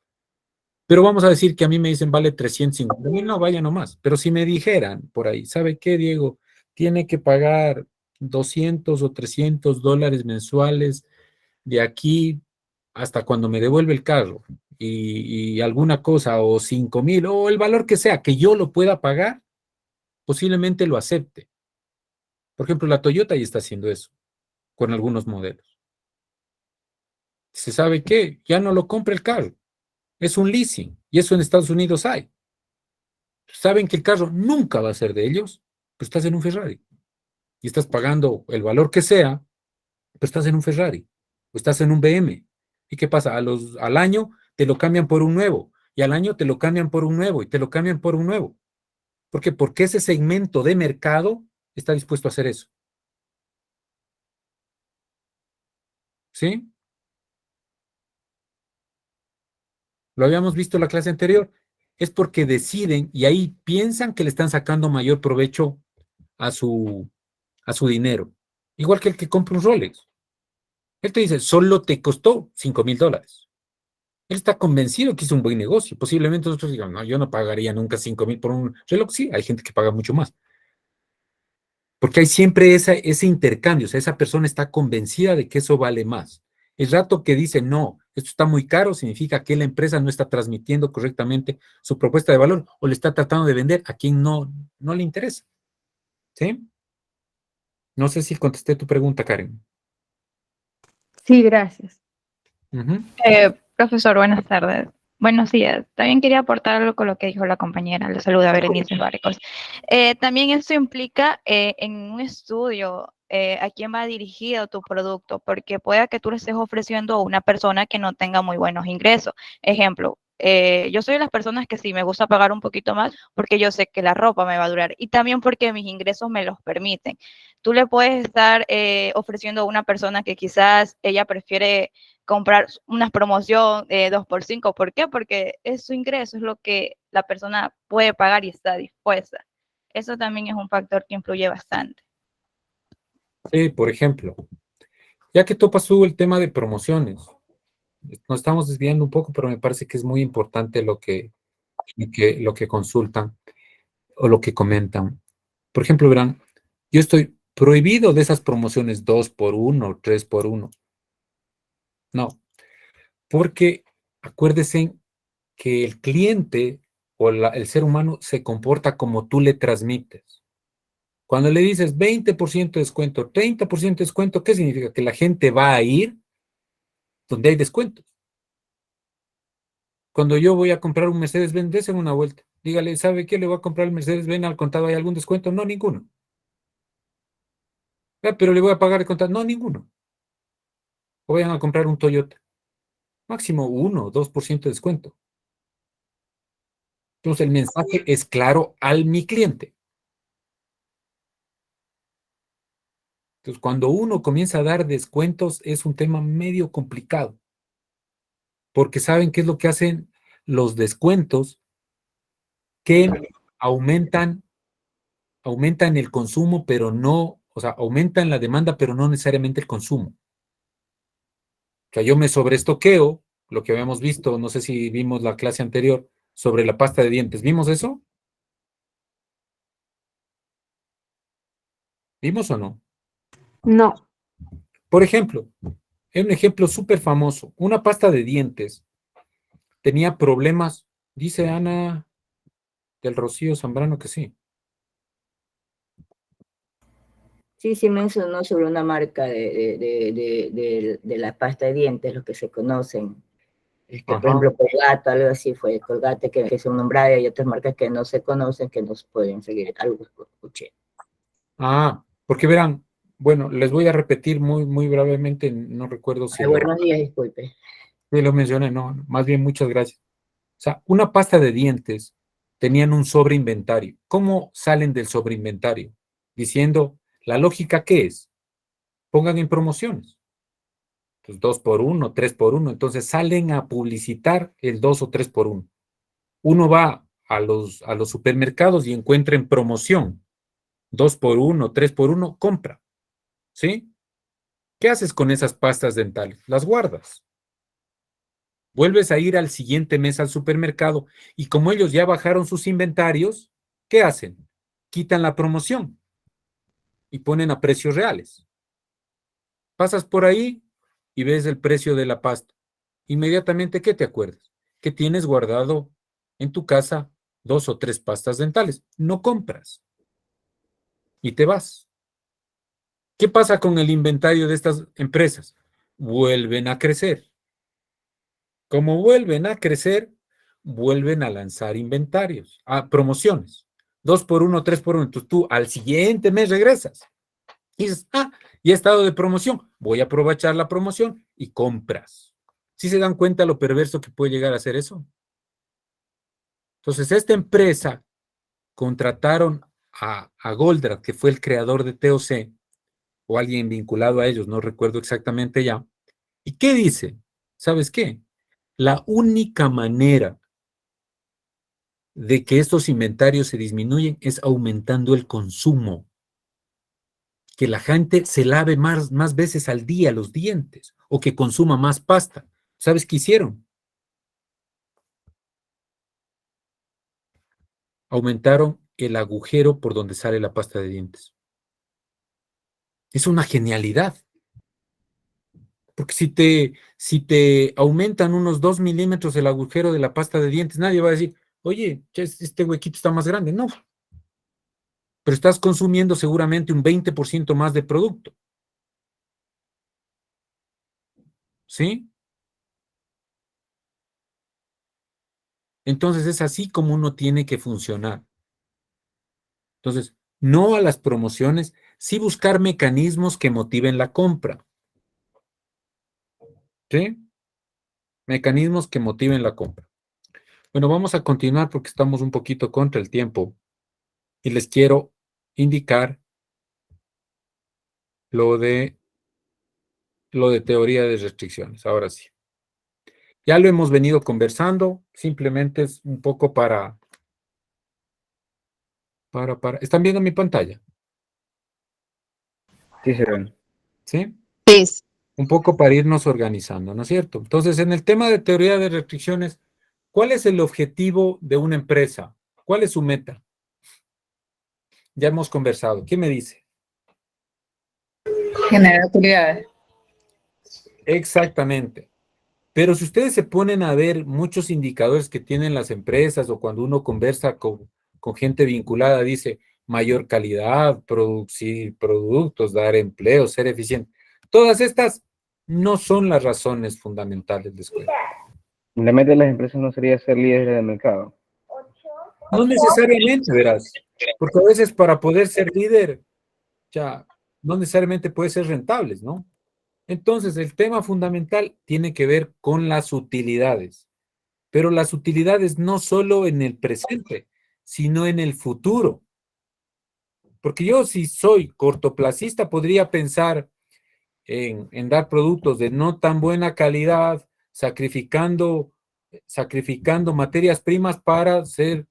Pero vamos a decir que a mí me dicen vale 350,000, no, vaya nomás. Pero si me dijeran por ahí, ¿sabe qué, Diego? Tiene que pagar 200 o $300 mensuales de aquí hasta cuando me devuelve el carro y alguna cosa, o 5,000, o el valor que sea, que yo lo pueda pagar, posiblemente lo acepte. Por ejemplo, la Toyota ya está haciendo eso. con algunos modelos. ¿Se sabe qué? Ya no lo compra el carro. Es un leasing. Y eso en Estados Unidos hay. Saben que el carro nunca va a ser de ellos, pero estás en un Ferrari. Y estás pagando el valor que sea, pero estás en un Ferrari. O estás en un BM. ¿Y qué pasa? Al año te lo cambian por un nuevo. Y al año te lo cambian por un nuevo. Y te lo cambian por un nuevo. ¿Por qué? Porque ese segmento de mercado está dispuesto a hacer eso. ¿Sí? Lo habíamos visto en la clase anterior. Es porque deciden y ahí piensan que le están sacando mayor provecho a su dinero. Igual que el que compra un Rolex. Él te dice, solo te costó $5,000. Él está convencido que es un buen negocio. Posiblemente nosotros digamos, no, yo no pagaría nunca 5,000 por un reloj. Sí, hay gente que paga mucho más. Porque hay siempre ese intercambio. O sea, esa persona está convencida de que eso vale más. El rato que dice, no, esto está muy caro, significa que la empresa no está transmitiendo correctamente su propuesta de valor o le está tratando de vender a quien no le interesa. ¿Sí? No sé si contesté tu pregunta, Karen. Sí, gracias. Ujú. Profesor, buenas tardes. Buenos días. También quería aportar algo con lo que dijo la compañera. Le saluda Berenice Barcos. También esto implica en un estudio a quién va dirigido tu producto, porque puede que tú le estés ofreciendo a una persona que no tenga muy buenos ingresos. Ejemplo, yo soy de las personas que sí me gusta pagar un poquito más porque yo sé que la ropa me va a durar y también porque mis ingresos me los permiten. Tú le puedes estar ofreciendo a una persona que quizás ella prefiere comprar una promoción 2x5. ¿Por qué? Porque es su ingreso, es lo que la persona puede pagar y está dispuesta. Eso también es un factor que influye bastante. Sí, por ejemplo, ya que topas tú el tema de promociones, nos estamos desviando un poco, pero me parece que es muy importante lo que consultan o lo que comentan. Por ejemplo, verán, yo estoy prohibido de esas promociones 2x1, 3x1. No, porque acuérdense que el cliente o el ser humano se comporta como tú le transmites. Cuando le dices 20% de descuento, 30% de descuento, ¿qué significa? Que la gente va a ir donde hay descuentos. Cuando yo voy a comprar un Mercedes-Benz, dése una vuelta. Dígale, ¿sabe qué? Le voy a comprar el Mercedes-Benz al contado. ¿Hay algún descuento? No, ninguno. Pero le voy a pagar el contado. No, ninguno. O vayan a comprar un Toyota. Máximo 1 o 2% de descuento. Entonces el mensaje es claro al mi cliente. Entonces cuando uno comienza a dar descuentos es un tema medio complicado. Porque saben qué es lo que hacen los descuentos que aumentan el consumo, pero no, o sea, aumentan la demanda, pero no necesariamente el consumo. O sea, yo me sobreestoqueo, lo que habíamos visto, no sé si vimos la clase anterior, sobre la pasta de dientes. ¿Vimos eso? ¿Vimos o no? No. Por ejemplo, es un ejemplo súper famoso. Una pasta de dientes tenía problemas, dice Ana del Rocío Zambrano que sí. Sí, mencionó sobre una marca de la pasta de dientes, los que se conocen. Por ejemplo, Colgate, algo así fue. Colgate que se nombraba, y hay otras marcas que no se conocen, que no se pueden seguir. Algo escuché. Porque verán, bueno, les voy a repetir muy brevemente, no recuerdo si Buenos días, disculpe. Sí, lo mencioné, no, más bien muchas gracias. O sea, una pasta de dientes tenían un sobreinventario. ¿Cómo salen del sobreinventario? Diciendo, ¿la lógica qué es? Pongan en promociones. Pues 2x1, 3x1. Entonces salen a publicitar el 2 o 3x1. Uno va a los supermercados y encuentra en promoción 2x1, 3x1, compra. ¿Sí? ¿Qué haces con esas pastas dentales? Las guardas. Vuelves a ir al siguiente mes al supermercado y como ellos ya bajaron sus inventarios, ¿qué hacen? Quitan la promoción y ponen a precios reales. Pasas por ahí y ves el precio de la pasta. Inmediatamente, ¿qué te acuerdas? Que tienes guardado en tu casa 2 o 3 pastas dentales. No compras y te vas. ¿Qué pasa con el inventario de estas empresas? Vuelven a crecer. Como vuelven a crecer, vuelven a lanzar inventarios, promociones. 2x1, 3x1. Entonces tú al siguiente mes regresas y dices, ya he estado de promoción, voy a aprovechar la promoción y compras. ¿Sí se dan cuenta lo perverso que puede llegar a ser eso? Entonces, esta empresa contrataron a Goldratt, que fue el creador de TOC, o alguien vinculado a ellos, no recuerdo exactamente ya. ¿Y qué dice? ¿Sabes qué? La única manera de que estos inventarios se disminuyen es aumentando el consumo. Que la gente se lave más veces al día los dientes o que consuma más pasta. ¿Sabes qué hicieron? Aumentaron el agujero por donde sale la pasta de dientes. Es una genialidad. Porque si te aumentan unos 2 milímetros el agujero de la pasta de dientes, nadie va a decir, oye, este huequito está más grande. No. Pero estás consumiendo seguramente un 20% más de producto. ¿Sí? Entonces es así como uno tiene que funcionar. Entonces, no a las promociones, sí buscar mecanismos que motiven la compra. ¿Sí? Mecanismos que motiven la compra. Bueno, vamos a continuar porque estamos un poquito contra el tiempo y les quiero indicar lo de teoría de restricciones. Ahora sí. Ya lo hemos venido conversando, simplemente es un poco para... ¿Están viendo mi pantalla? Sí, se ven. ¿Sí? Sí. Un poco para irnos organizando, ¿no es cierto? Entonces, en el tema de teoría de restricciones, ¿cuál es el objetivo de una empresa? ¿Cuál es su meta? Ya hemos conversado. ¿Qué me dice? Generar utilidades. Exactamente. Pero si ustedes se ponen a ver muchos indicadores que tienen las empresas o cuando uno conversa con gente vinculada, dice mayor calidad, producir productos, dar empleo, ser eficiente. Todas estas no son las razones fundamentales de escuela. La meta de las empresas no sería ser líderes del mercado. No necesariamente, verás, porque a veces para poder ser líder, ya no necesariamente puede ser rentables, ¿no? Entonces, el tema fundamental tiene que ver con las utilidades, pero las utilidades no solo en el presente, sino en el futuro. Porque yo, si soy cortoplacista, podría pensar en dar productos de no tan buena calidad, sacrificando materias primas para hacer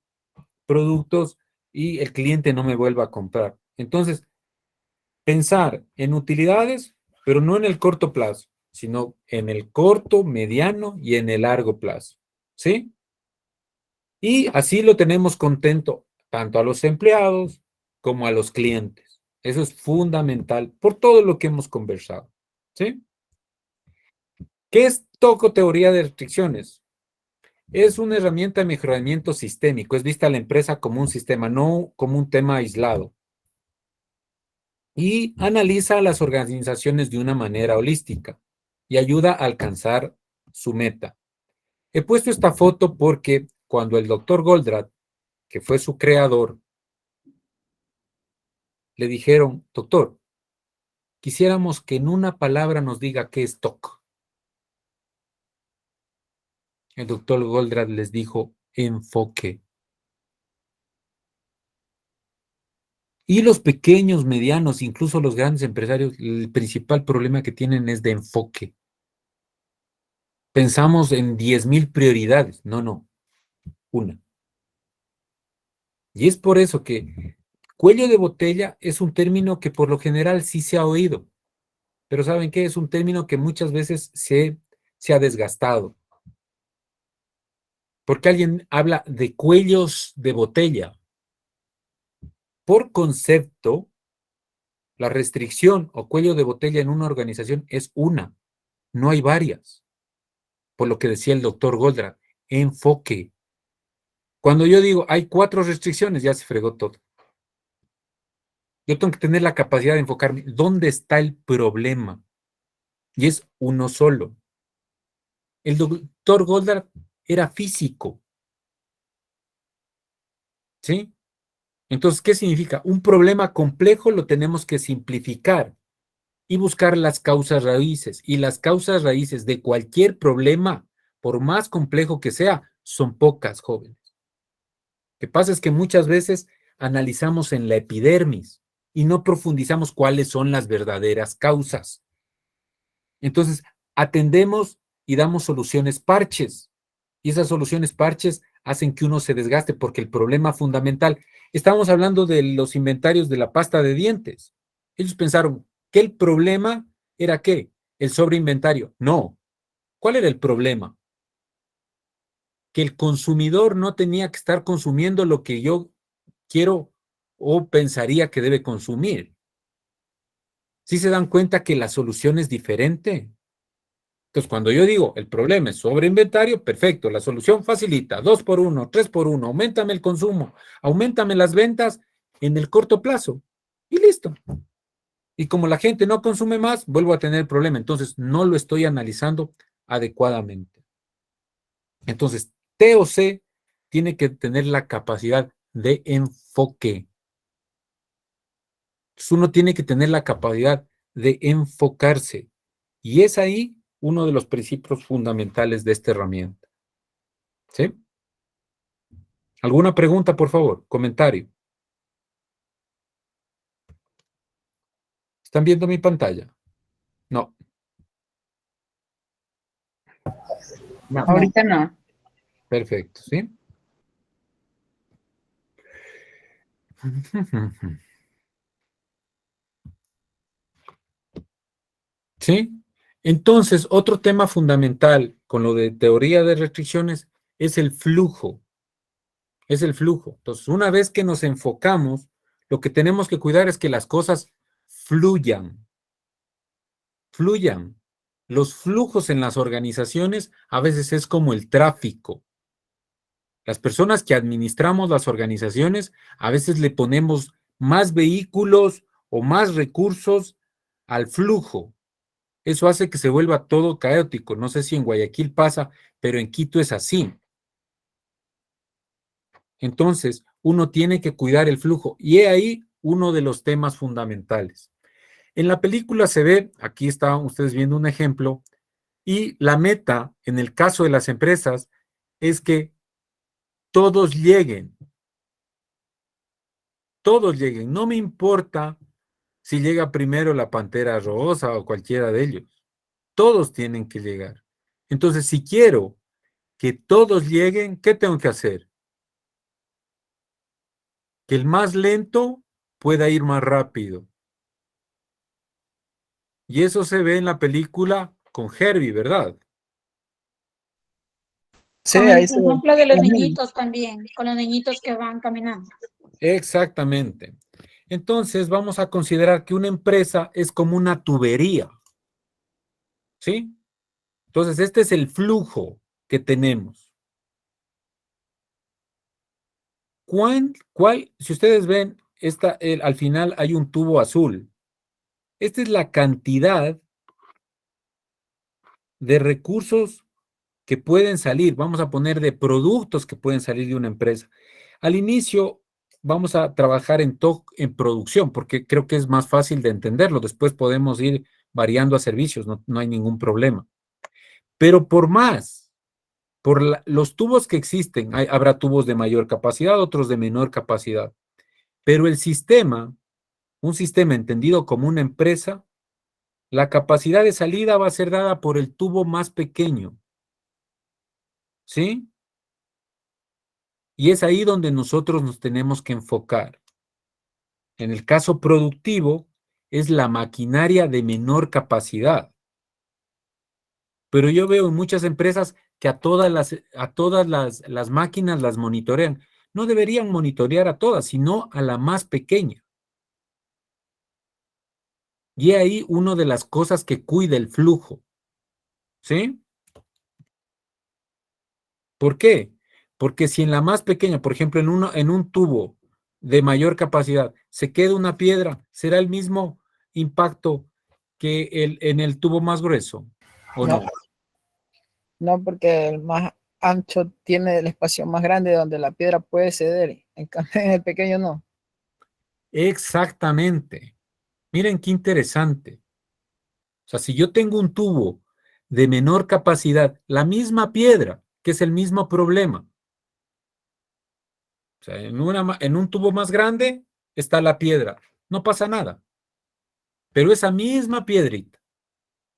productos y el cliente no me vuelva a comprar. Entonces, pensar en utilidades, pero no en el corto plazo, sino en el corto, mediano y en el largo plazo. ¿Sí? Y así lo tenemos contento tanto a los empleados como a los clientes. Eso es fundamental por todo lo que hemos conversado. ¿Sí? ¿Qué es TOCO teoría de restricciones? Es una herramienta de mejoramiento sistémico. Es vista la empresa como un sistema, no como un tema aislado. Y analiza a las organizaciones de una manera holística y ayuda a alcanzar su meta. He puesto esta foto porque cuando el doctor Goldratt, que fue su creador, le dijeron, doctor, quisiéramos que en una palabra nos diga qué es TOC. El doctor Goldratt les dijo, enfoque. Y los pequeños, medianos, incluso los grandes empresarios, el principal problema que tienen es de enfoque. Pensamos en 10,000 prioridades. No, una. Y es por eso que cuello de botella es un término que por lo general sí se ha oído. Pero ¿saben qué? Es un término que muchas veces se ha desgastado. Porque alguien habla de cuellos de botella. Por concepto, la restricción o cuello de botella en una organización es una, no hay varias. Por lo que decía el doctor Goldratt, enfoque. Cuando yo digo hay 4 restricciones, ya se fregó todo. Yo tengo que tener la capacidad de enfocarme. ¿Dónde está el problema? Y es uno solo. El doctor Goldar era físico. ¿Sí? Entonces, ¿qué significa? Un problema complejo lo tenemos que simplificar y buscar las causas raíces. Y las causas raíces de cualquier problema, por más complejo que sea, son pocas, jóvenes. Lo que pasa es que muchas veces analizamos en la epidermis y no profundizamos cuáles son las verdaderas causas. Entonces, atendemos y damos soluciones parches. Y esas soluciones parches hacen que uno se desgaste porque el problema fundamental, estábamos hablando de los inventarios de la pasta de dientes. Ellos pensaron que el problema era ¿qué? El sobreinventario. No. ¿Cuál era el problema? Que el consumidor no tenía que estar consumiendo lo que yo quiero o pensaría que debe consumir. ¿Sí se dan cuenta que la solución es diferente? Entonces, cuando yo digo, el problema es sobreinventario, perfecto, la solución facilita, 2x1, 3x1, auméntame el consumo, auméntame las ventas en el corto plazo, y listo. Y como la gente no consume más, vuelvo a tener el problema, entonces no lo estoy analizando adecuadamente. Entonces, TOC tiene que tener la capacidad de enfoque. Entonces, uno tiene que tener la capacidad de enfocarse, y es ahí uno de los principios fundamentales de esta herramienta. ¿Sí? ¿Alguna pregunta, por favor? Comentario. ¿Están viendo mi pantalla? No. No, ahorita no. Perfecto, ¿sí? ¿Sí? Entonces, otro tema fundamental con lo de teoría de restricciones es el flujo. Es el flujo. Entonces, una vez que nos enfocamos, lo que tenemos que cuidar es que las cosas fluyan. Fluyan. Los flujos en las organizaciones a veces es como el tráfico. Las personas que administramos las organizaciones a veces le ponemos más vehículos o más recursos al flujo. Eso hace que se vuelva todo caótico. No sé si en Guayaquil pasa, pero en Quito es así. Entonces, uno tiene que cuidar el flujo. Y he ahí uno de los temas fundamentales. En la película se ve, aquí están ustedes viendo un ejemplo, y la meta, en el caso de las empresas, es que todos lleguen. Todos lleguen. No me importa si llega primero la Pantera Rosa o cualquiera de ellos. Todos tienen que llegar. Entonces, si quiero que todos lleguen, ¿qué tengo que hacer? Que el más lento pueda ir más rápido. Y eso se ve en la película con Herbie, ¿verdad? Sí, con el ejemplo de los niñitos también, con los niñitos que van caminando. Exactamente. Entonces, vamos a considerar que una empresa es como una tubería. ¿Sí? Entonces, este es el flujo que tenemos. Si ustedes ven, al final hay un tubo azul. Esta es la cantidad de recursos que pueden salir, vamos a poner de productos que pueden salir de una empresa. Al inicio vamos a trabajar en producción, porque creo que es más fácil de entenderlo. Después podemos ir variando a servicios, no hay ningún problema. Pero por los tubos que existen, habrá tubos de mayor capacidad, otros de menor capacidad. Pero el sistema, un sistema entendido como una empresa, la capacidad de salida va a ser dada por el tubo más pequeño. ¿Sí? Y es ahí donde nosotros nos tenemos que enfocar. En el caso productivo, es la maquinaria de menor capacidad. Pero yo veo en muchas empresas que a todas las máquinas las monitorean. No deberían monitorear a todas, sino a la más pequeña. Y ahí una de las cosas que cuida el flujo. ¿Sí? ¿Por qué? Porque si en la más pequeña, por ejemplo, en un tubo de mayor capacidad, se queda una piedra, ¿será el mismo impacto que en el tubo más grueso? ¿O no? No, porque el más ancho tiene el espacio más grande donde la piedra puede ceder. En cambio, en el pequeño no. Exactamente. Miren qué interesante. O sea, si yo tengo un tubo de menor capacidad, la misma piedra, que es el mismo problema. O sea, en un tubo más grande está la piedra. No pasa nada. Pero esa misma piedrita,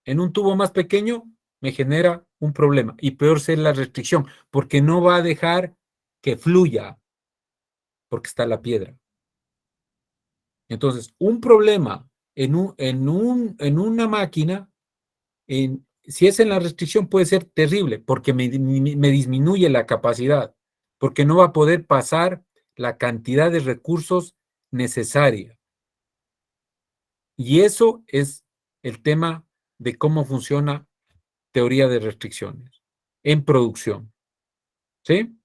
en un tubo más pequeño, me genera un problema. Y peor ser la restricción, porque no va a dejar que fluya, porque está la piedra. Entonces, un problema en una máquina, si es en la restricción, puede ser terrible, porque me disminuye la capacidad, porque no va a poder pasar la cantidad de recursos necesaria. Y eso es el tema de cómo funciona teoría de restricciones en producción. ¿Sí?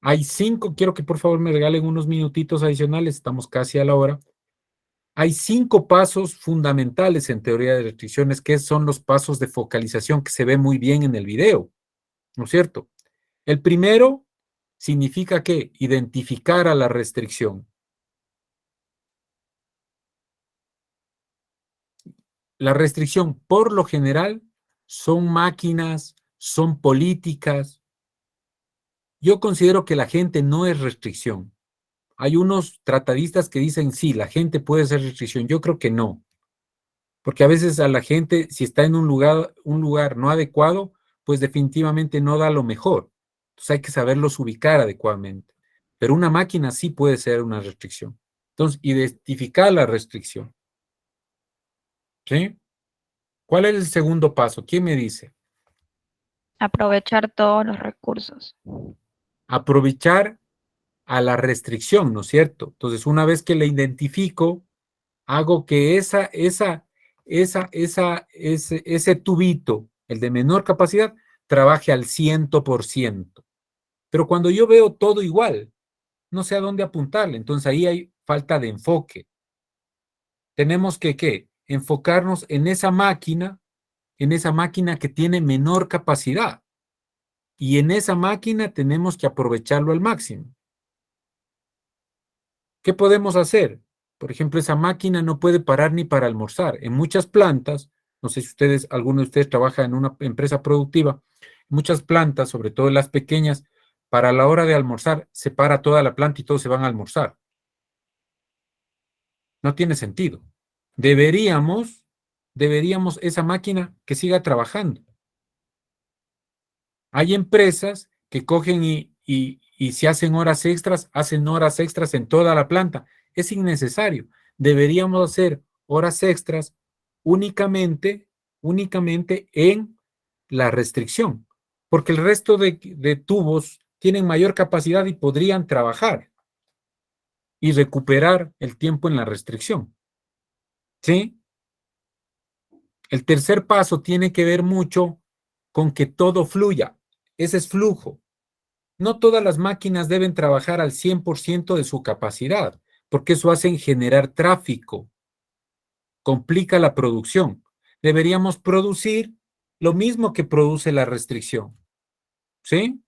Hay 5, quiero que por favor me regalen unos minutitos adicionales, estamos casi a la hora. Hay 5 pasos fundamentales en teoría de restricciones, que son los pasos de focalización que se ve muy bien en el video, ¿no es cierto? El primero significa que identificar a la restricción. La restricción, por lo general, son máquinas, son políticas. Yo considero que la gente no es restricción. Hay unos tratadistas que dicen, sí, la gente puede ser restricción. Yo creo que no. Porque a veces a la gente, si está en un lugar no adecuado, pues definitivamente no da lo mejor. Entonces hay que saberlos ubicar adecuadamente. Pero una máquina sí puede ser una restricción. Entonces, identificar la restricción. ¿Sí? ¿Cuál es el segundo paso? ¿Quién me dice? Aprovechar todos los recursos. Aprovechar a la restricción, ¿no es cierto? Entonces, una vez que la identifico, hago que ese tubito, el de menor capacidad, trabaje al 100%. Pero cuando yo veo todo igual, no sé a dónde apuntarle, entonces ahí hay falta de enfoque. Tenemos que, ¿qué? Enfocarnos en esa máquina que tiene menor capacidad. Y en esa máquina tenemos que aprovecharlo al máximo. ¿Qué podemos hacer? Por ejemplo, esa máquina no puede parar ni para almorzar. En muchas plantas, no sé si alguno de ustedes trabaja en una empresa productiva, muchas plantas, sobre todo las pequeñas, para la hora de almorzar, se para toda la planta y todos se van a almorzar. No tiene sentido. Deberíamos esa máquina que siga trabajando. Hay empresas que cogen y si hacen horas extras en toda la planta. Es innecesario. Deberíamos hacer horas extras únicamente en la restricción, porque el resto de tubos tienen mayor capacidad y podrían trabajar y recuperar el tiempo en la restricción. ¿Sí? El tercer paso tiene que ver mucho con que todo fluya. Ese es flujo. No todas las máquinas deben trabajar al 100% de su capacidad, porque eso hace generar tráfico, complica la producción. Deberíamos producir lo mismo que produce la restricción. ¿Sí?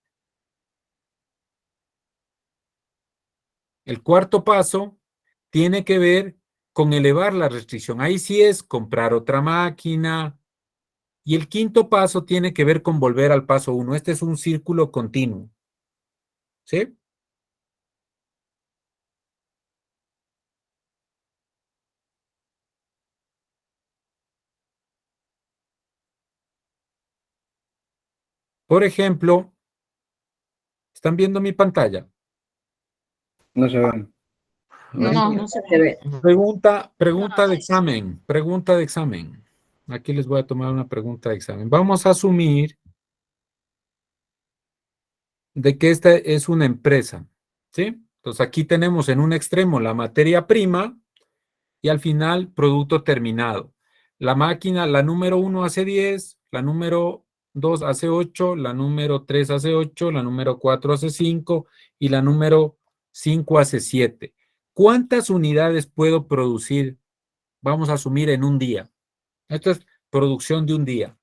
El cuarto paso tiene que ver con elevar la restricción. Ahí sí es comprar otra máquina. Y el quinto paso tiene que ver con volver al paso 1. Este es un círculo continuo. ¿Sí? Por ejemplo, ¿están viendo mi pantalla? No se ven. No se ve. Pregunta de examen. Pregunta de examen. Aquí les voy a tomar una pregunta de examen. Vamos a asumir de que esta es una empresa. ¿Sí? Entonces aquí tenemos en un extremo la materia prima y al final producto terminado. La máquina, la número 1 hace 10, la número 2 hace 8, la número 3 hace 8, la número 4 hace 5 y la número 5 hace 7. ¿Cuántas unidades puedo producir? Vamos a asumir en un día. Esto es producción de un día.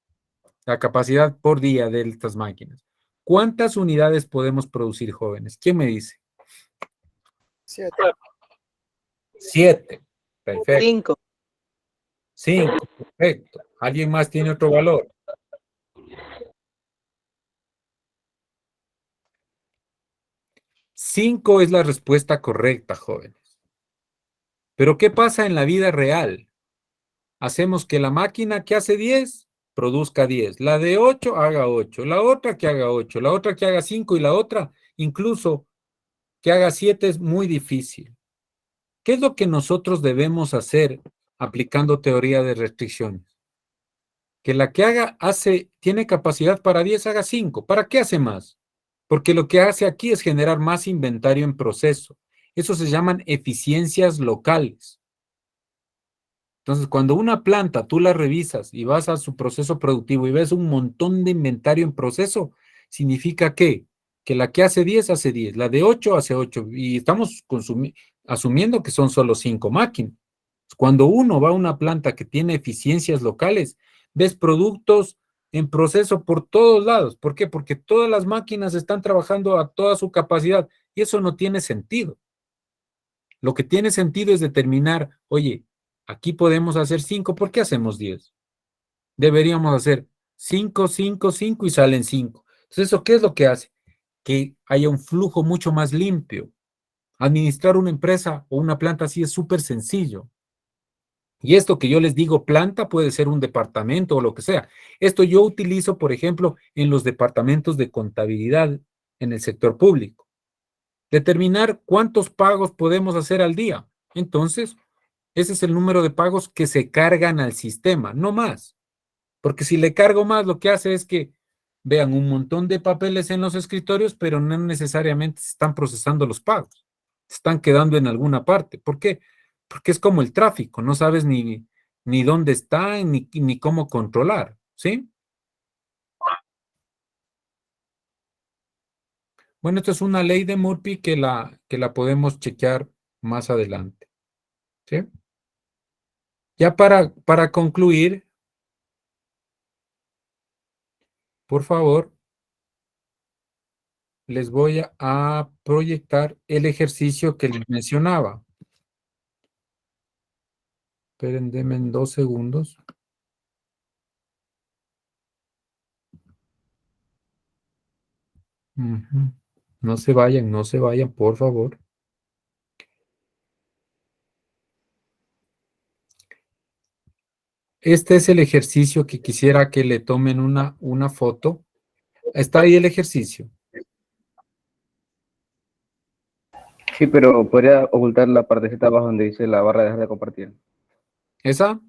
La capacidad por día de estas máquinas. ¿Cuántas unidades podemos producir, jóvenes? ¿Quién me dice? 7. 7. Perfecto. 5. 5. Perfecto. ¿Alguien más tiene otro valor? 5 es la respuesta correcta, jóvenes. Pero ¿qué pasa en la vida real? Hacemos que la máquina que hace 10 produzca 10, la de 8 haga 8, la otra que haga 8, la otra que haga 5 y la otra incluso que haga 7 es muy difícil. ¿Qué es lo que nosotros debemos hacer aplicando teoría de restricciones? Que la que tiene capacidad para 10 haga 5. ¿Para qué hace más? Porque lo que hace aquí es generar más inventario en proceso. Eso se llaman eficiencias locales. Entonces, cuando una planta tú la revisas y vas a su proceso productivo y ves un montón de inventario en proceso, significa que la que hace 10 hace 10, la de 8 hace 8 y estamos asumiendo que son solo 5 máquinas. Cuando uno va a una planta que tiene eficiencias locales, ves productos en proceso por todos lados. ¿Por qué? Porque todas las máquinas están trabajando a toda su capacidad y eso no tiene sentido. Lo que tiene sentido es determinar, oye, aquí podemos hacer 5, ¿por qué hacemos 10? Deberíamos hacer 5, 5, 5 y salen 5. Entonces, ¿eso qué es lo que hace? Que haya un flujo mucho más limpio. Administrar una empresa o una planta así es súper sencillo. Y esto que yo les digo planta puede ser un departamento o lo que sea. Esto yo utilizo, por ejemplo, en los departamentos de contabilidad en el sector público. Determinar cuántos pagos podemos hacer al día. Entonces, ese es el número de pagos que se cargan al sistema, no más. Porque si le cargo más, lo que hace es que vean un montón de papeles en los escritorios, pero no necesariamente se están procesando los pagos. Se están quedando en alguna parte. ¿Por qué? Porque es como el tráfico, no sabes ni dónde está, ni cómo controlar, ¿sí? Bueno, esto es una ley de Murphy que la podemos chequear más adelante, ¿sí? Ya para concluir, por favor, les voy a proyectar el ejercicio que les mencionaba. Esperen, denme 2 segundos. Ujú. No se vayan, por favor. Este es el ejercicio que quisiera que le tomen una foto. ¿Está ahí el ejercicio? Sí, pero podría ocultar la partecita abajo donde dice la barra de dejar de compartir. ¿Esa?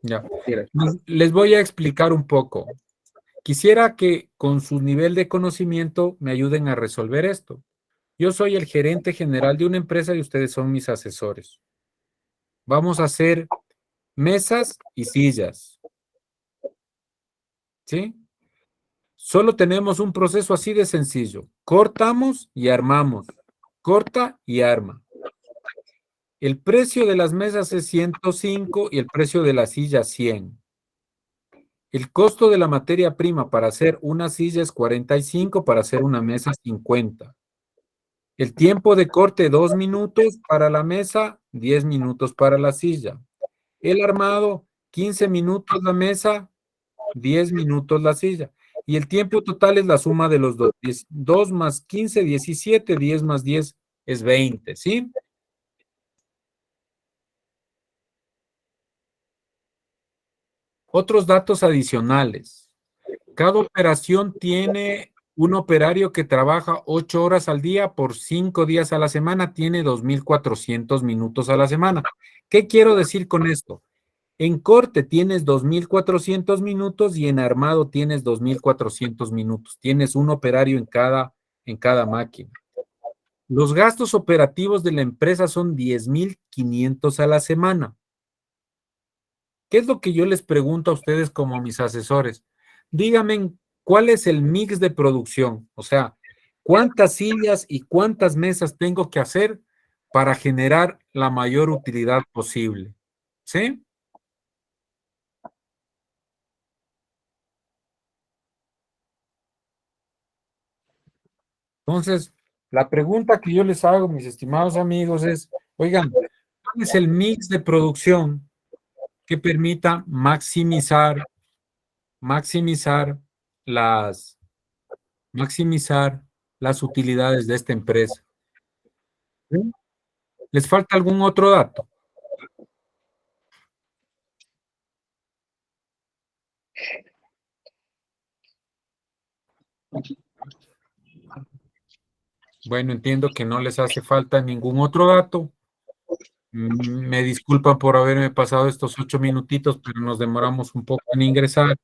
Ya. Sí, gracias. Les voy a explicar un poco. Quisiera que con su nivel de conocimiento me ayuden a resolver esto. Yo soy el gerente general de una empresa y ustedes son mis asesores. Vamos a hacer mesas y sillas. ¿Sí? Solo tenemos un proceso así de sencillo. Cortamos y armamos. Corta y arma. El precio de las mesas es 105 y el precio de la silla 100. El costo de la materia prima para hacer una silla es 45, para hacer una mesa 50. El tiempo de corte 2 minutos para la mesa, 10 minutos para la silla. El armado, 15 minutos la mesa, 10 minutos la silla. Y el tiempo total es la suma de los dos. 2 más 15, 17, 10 más 10 es 20, ¿sí? Otros datos adicionales. Cada operación tiene un operario que trabaja 8 horas al día por 5 días a la semana, tiene 2,400 minutos a la semana. ¿Qué quiero decir con esto? En corte tienes 2,400 minutos y en armado tienes 2,400 minutos. Tienes un operario en cada máquina. Los gastos operativos de la empresa son 10,500 a la semana. ¿Qué es lo que yo les pregunto a ustedes como mis asesores? Díganme, ¿cuál es el mix de producción? O sea, ¿Cuántas sillas y cuántas mesas tengo que hacer para generar la mayor utilidad posible? ¿Sí? Entonces, la pregunta que yo les hago, mis estimados amigos, es, oigan, ¿cuál es el mix de producción que permita maximizar las utilidades de esta empresa? ¿Sí? ¿Les falta algún otro dato? Bueno, entiendo que no les hace falta ningún otro dato. Me disculpan por haberme pasado estos 8 minutitos, pero nos demoramos un poco en ingresar.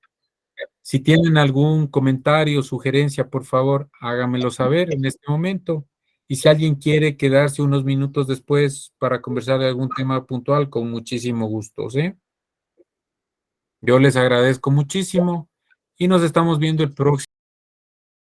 Si tienen algún comentario o sugerencia, por favor, háganmelo saber en este momento. Y si alguien quiere quedarse unos minutos después para conversar de algún tema puntual, con muchísimo gusto, ¿sí? Yo les agradezco muchísimo y nos estamos viendo el próximo.